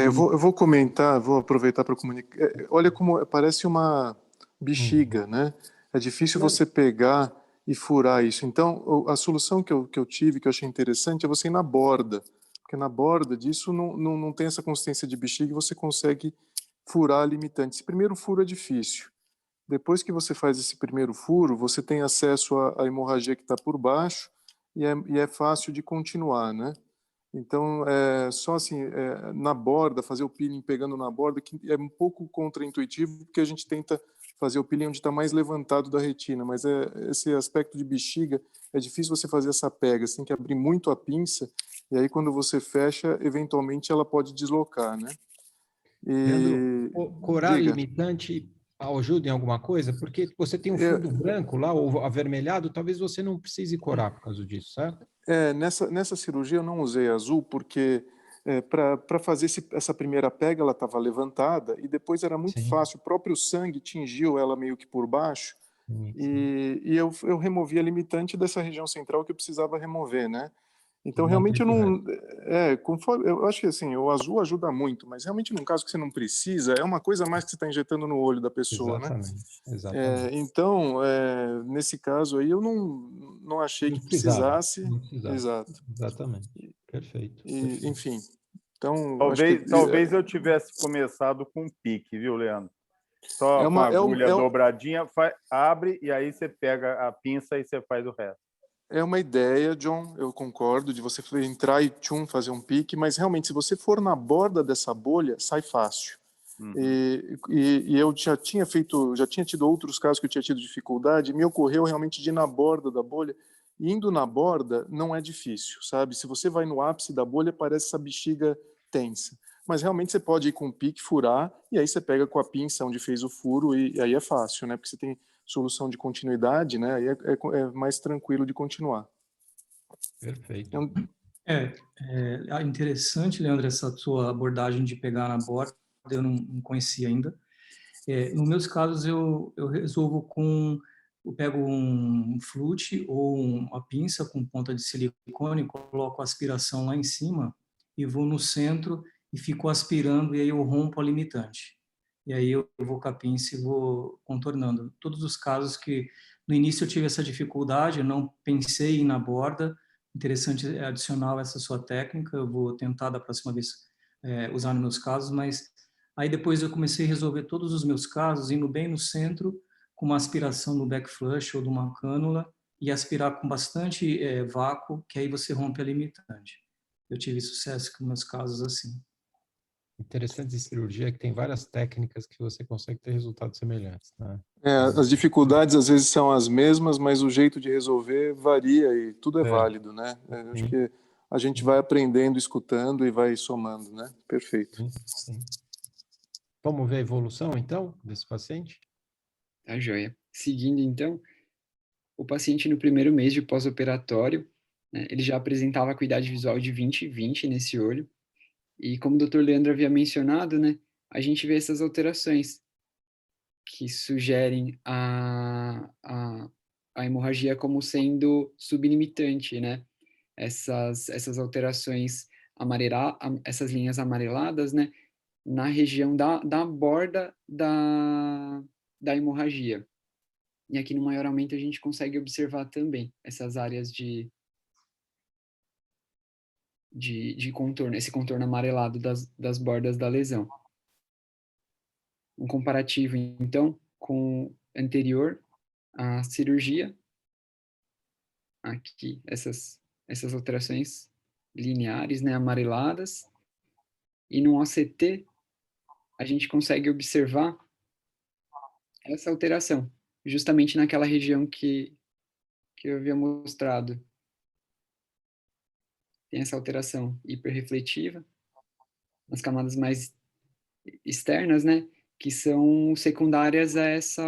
Speaker 12: Eu vou comentar, vou aproveitar para comunicar. Olha como parece uma bexiga, né? É difícil você pegar e furar isso. Então, a solução que eu tive, que eu achei interessante, é você ir na borda. Porque na borda disso não tem essa consistência de bexiga e você consegue furar a limitante. Esse primeiro furo é difícil. Depois que você faz esse primeiro furo, você tem acesso à hemorragia que está por baixo e é fácil de continuar, né? Então, só assim, na borda, fazer o peeling pegando na borda, que é um pouco contraintuitivo, porque a gente tenta fazer o peeling onde está mais levantado da retina, mas esse aspecto de bexiga, é difícil você fazer essa pega, você tem que abrir muito a pinça, e aí quando você fecha, eventualmente ela pode deslocar, né?
Speaker 1: Leandro, corar limitante ajuda em alguma coisa? Porque você tem um fundo branco lá, ou avermelhado, talvez você não precise corar por causa disso, certo?
Speaker 12: Nessa cirurgia eu não usei azul porque para fazer essa primeira pega ela estava levantada e depois era muito fácil, o próprio sangue tingiu ela meio que por baixo e eu removi a limitante dessa região central que eu precisava remover, né? Então realmente eu não... conforme, eu acho que assim, o azul ajuda muito, mas realmente num caso que você não precisa, é uma coisa a mais que você está injetando no olho da pessoa,
Speaker 1: Exatamente.
Speaker 12: Então, nesse caso aí, eu não achei que precisasse.
Speaker 1: Não precisava.
Speaker 12: Exato.
Speaker 1: Exatamente. Perfeito.
Speaker 12: Enfim, então...
Speaker 5: Talvez eu tivesse começado com um pique, viu, Leandro? Só com a agulha dobradinha, abre e aí você pega a pinça e você faz o resto.
Speaker 12: É uma ideia, John, eu concordo, de você entrar e fazer um pique, mas realmente, se você for na borda dessa bolha, sai fácil. E eu já tinha tido outros casos que eu tinha tido dificuldade, me ocorreu realmente de ir na borda da bolha, e indo na borda não é difícil, sabe? Se você vai no ápice da bolha, parece essa bexiga tensa. Mas realmente você pode ir com um pique, furar, e aí você pega com a pinça onde fez o furo, e aí é fácil, né? Porque você tem solução de continuidade, né? Aí é mais tranquilo de continuar.
Speaker 1: Perfeito.
Speaker 8: É interessante, Leandro, essa sua abordagem de pegar na borda, eu não conhecia ainda. Nos meus casos, eu resolvo eu pego um flute ou uma pinça com ponta de silicone, coloco a aspiração lá em cima e vou no centro e fico aspirando e aí eu rompo a limitante. E aí eu vou com a pinça e vou contornando. Todos os casos que no início eu tive essa dificuldade, eu não pensei em ir na borda. Interessante adicionar essa sua técnica, eu vou tentar da próxima vez usar nos meus casos, mas aí depois eu comecei a resolver todos os meus casos indo bem no centro, com uma aspiração do back flush ou de uma cânula, e aspirar com bastante vácuo, que aí você rompe a limitante. Eu tive sucesso com meus casos assim.
Speaker 1: Interessante de cirurgia é que tem várias técnicas que você consegue ter resultados semelhantes, né?
Speaker 12: As dificuldades às vezes são as mesmas, mas o jeito de resolver varia e tudo é válido, né? Acho que a gente vai aprendendo, escutando e vai somando, né? Perfeito.
Speaker 1: Sim. Vamos ver a evolução, então, desse paciente?
Speaker 11: Tá joia. Seguindo, então, o paciente no primeiro mês de pós-operatório, né, ele já apresentava acuidade visual de 20/20 nesse olho. E como o Dr. Leandro havia mencionado, né, a gente vê essas alterações que sugerem a hemorragia como sendo sublimitante, né? Essas alterações essas linhas amareladas, né, na região da borda da hemorragia. E aqui no maior aumento a gente consegue observar também essas áreas de contorno, esse contorno amarelado das bordas da lesão. Um comparativo, então, com o anterior à cirurgia. Aqui, essas alterações lineares, né, amareladas. E no OCT, a gente consegue observar essa alteração, justamente naquela região que eu havia mostrado. Tem essa alteração hiperrefletiva, nas camadas mais externas, né, que são secundárias a essa,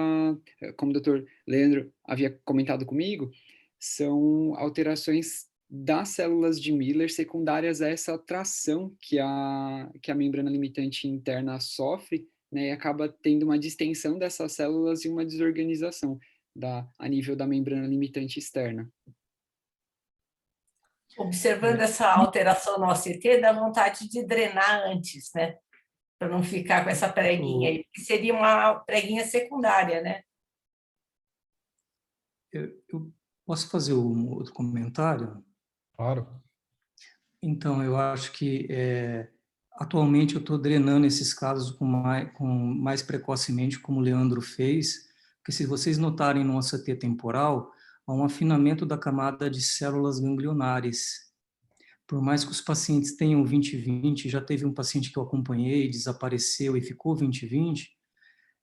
Speaker 11: como o Dr. Leandro havia comentado comigo, são alterações das células de Miller secundárias a essa tração que a membrana limitante interna sofre, né, e acaba tendo uma distensão dessas células e uma desorganização a nível da membrana limitante externa.
Speaker 13: Observando essa alteração no OCT, dá vontade de drenar antes, né? Para não ficar com essa preguinha aí, que seria uma preguinha secundária, né?
Speaker 8: Eu posso fazer um outro comentário?
Speaker 1: Claro.
Speaker 8: Então, eu acho que atualmente eu estou drenando esses casos com mais precocemente, como o Leandro fez, porque se vocês notarem no OCT temporal, há um afinamento da camada de células ganglionares. Por mais que os pacientes tenham 20/20, já teve um paciente que eu acompanhei, desapareceu e ficou 20/20,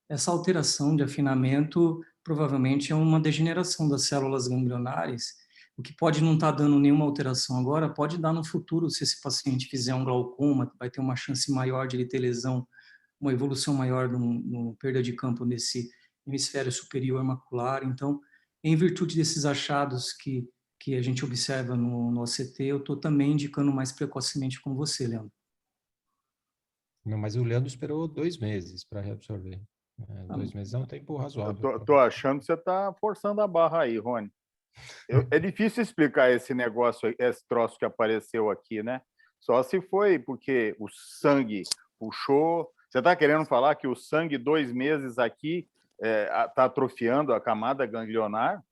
Speaker 8: essa alteração de afinamento provavelmente é uma degeneração das células ganglionares, o que pode não estar dando nenhuma alteração agora, pode dar no futuro, se esse paciente fizer um glaucoma, vai ter uma chance maior de ele ter lesão, uma evolução maior no perda de campo nesse hemisfério superior macular. Então, em virtude desses achados que a gente observa no OCT, eu estou também indicando mais precocemente com você, Leandro.
Speaker 1: Não, mas o Leandro esperou 2 meses para reabsorver. 2 meses é um tempo razoável.
Speaker 5: Eu tô achando que você está forçando a barra aí, Rony. É difícil explicar esse negócio, esse troço que apareceu aqui, né? Só se foi porque o sangue puxou. Você está querendo falar que o sangue 2 meses aqui está atrofiando a camada ganglionar?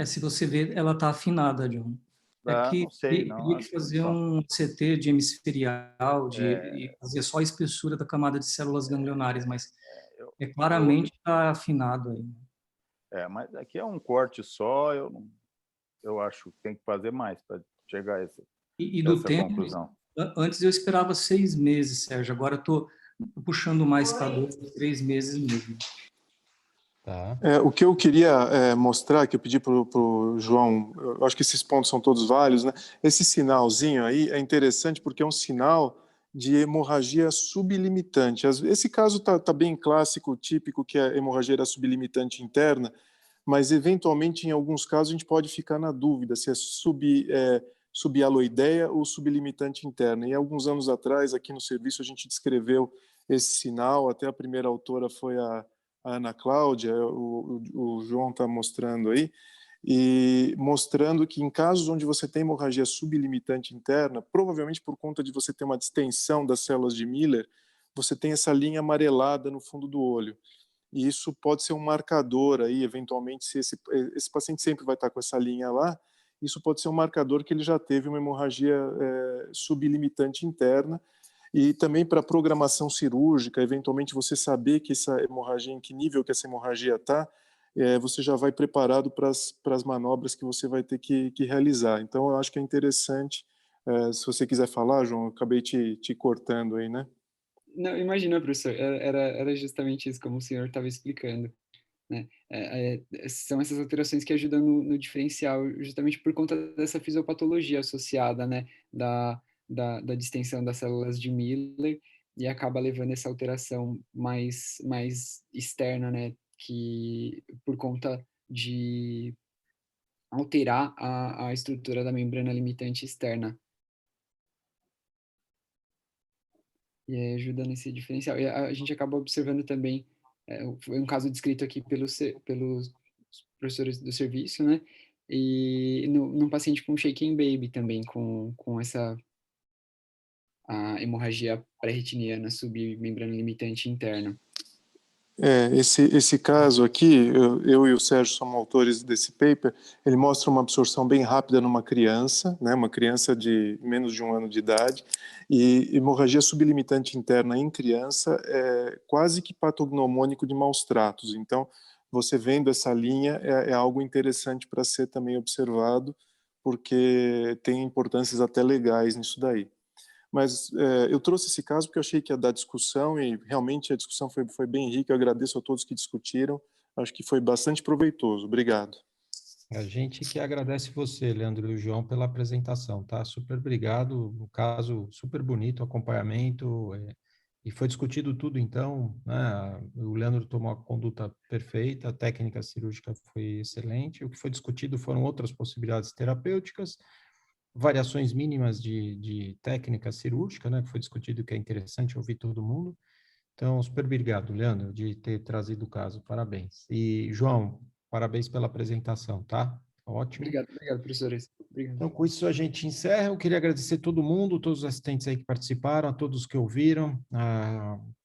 Speaker 8: Se você ver, ela está afinada, John.
Speaker 5: Não sei, não.
Speaker 8: Teria que fazer um CT de hemisferial, e fazer só a espessura da camada de células ganglionares, mas claramente está afinado aí.
Speaker 5: Mas aqui é um corte só, eu acho que tem que fazer mais para chegar a essa conclusão.
Speaker 8: Antes eu esperava 6 meses, Sérgio, agora estou puxando mais para 2, 3 meses mesmo.
Speaker 1: Tá.
Speaker 12: O que eu queria mostrar, que eu pedi para o João, eu acho que esses pontos são todos válidos, né? Esse sinalzinho aí é interessante porque é um sinal de hemorragia sublimitante. Esse caso está bem clássico, típico, que a hemorragia era sublimitante interna, mas eventualmente em alguns casos a gente pode ficar na dúvida se é subialoideia ou sublimitante interna. E alguns anos atrás, aqui no serviço, a gente descreveu esse sinal, até a primeira autora foi a Ana Cláudia, o João está mostrando aí, e mostrando que em casos onde você tem hemorragia sublimitante interna, provavelmente por conta de você ter uma distensão das células de Miller, você tem essa linha amarelada no fundo do olho. E isso pode ser um marcador aí, eventualmente, se esse paciente sempre vai estar com essa linha lá, isso pode ser um marcador que ele já teve uma hemorragia sublimitante interna. E também para programação cirúrgica, eventualmente você saber que essa hemorragia, em que nível que essa hemorragia está, você já vai preparado para as manobras que você vai ter que realizar. Então, eu acho que é interessante. Se você quiser falar, João, eu acabei te cortando aí, né?
Speaker 11: Não, imagina, professor, era justamente isso, como o senhor estava explicando, né? São essas alterações que ajudam no diferencial, justamente por conta dessa fisiopatologia associada, né, da distensão das células de Miller, e acaba levando essa alteração mais externa, né, que por conta de alterar a estrutura da membrana limitante externa. E aí ajuda nesse diferencial. E a gente acaba observando também, foi um caso descrito aqui pelos professores do serviço, né? E num paciente com shaken baby também, com essa a hemorragia pré-retiniana submembrana limitante interna.
Speaker 12: Esse caso aqui, eu e o Sérgio somos autores desse paper, ele mostra uma absorção bem rápida numa criança, né, uma criança de menos de 1 ano de idade, e hemorragia sublimitante interna em criança é quase que patognomônico de maus tratos. Então, você vendo essa linha é algo interessante para ser também observado, porque tem importâncias até legais nisso daí. Mas eu trouxe esse caso porque eu achei que ia dar discussão e realmente a discussão foi bem rica. Eu agradeço a todos que discutiram. Acho que foi bastante proveitoso. Obrigado.
Speaker 1: A gente que agradece você, Leandro e o João, pela apresentação, tá? Super obrigado. No caso, super bonito o acompanhamento. E foi discutido tudo, então, né? O Leandro tomou a conduta perfeita, a técnica cirúrgica foi excelente. O que foi discutido foram outras possibilidades terapêuticas, variações mínimas de técnica cirúrgica, né, que foi discutido, que é interessante ouvir todo mundo. Então, super obrigado, Leandro, de ter trazido o caso. Parabéns. E, João, parabéns pela apresentação, tá? Ótimo.
Speaker 11: Obrigado, professores. Obrigado.
Speaker 1: Então, com isso a gente encerra. Eu queria agradecer a todo mundo, todos os assistentes aí que participaram, a todos que ouviram,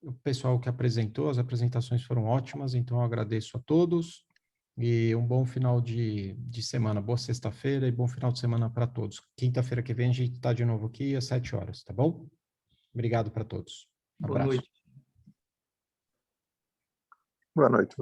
Speaker 1: o pessoal que apresentou, as apresentações foram ótimas, então eu agradeço a todos. E um bom final de semana, boa sexta-feira e bom final de semana para todos. Quinta-feira que vem a gente está de novo aqui às 7 horas, tá bom? Obrigado para todos. Um abraço.
Speaker 12: Boa noite.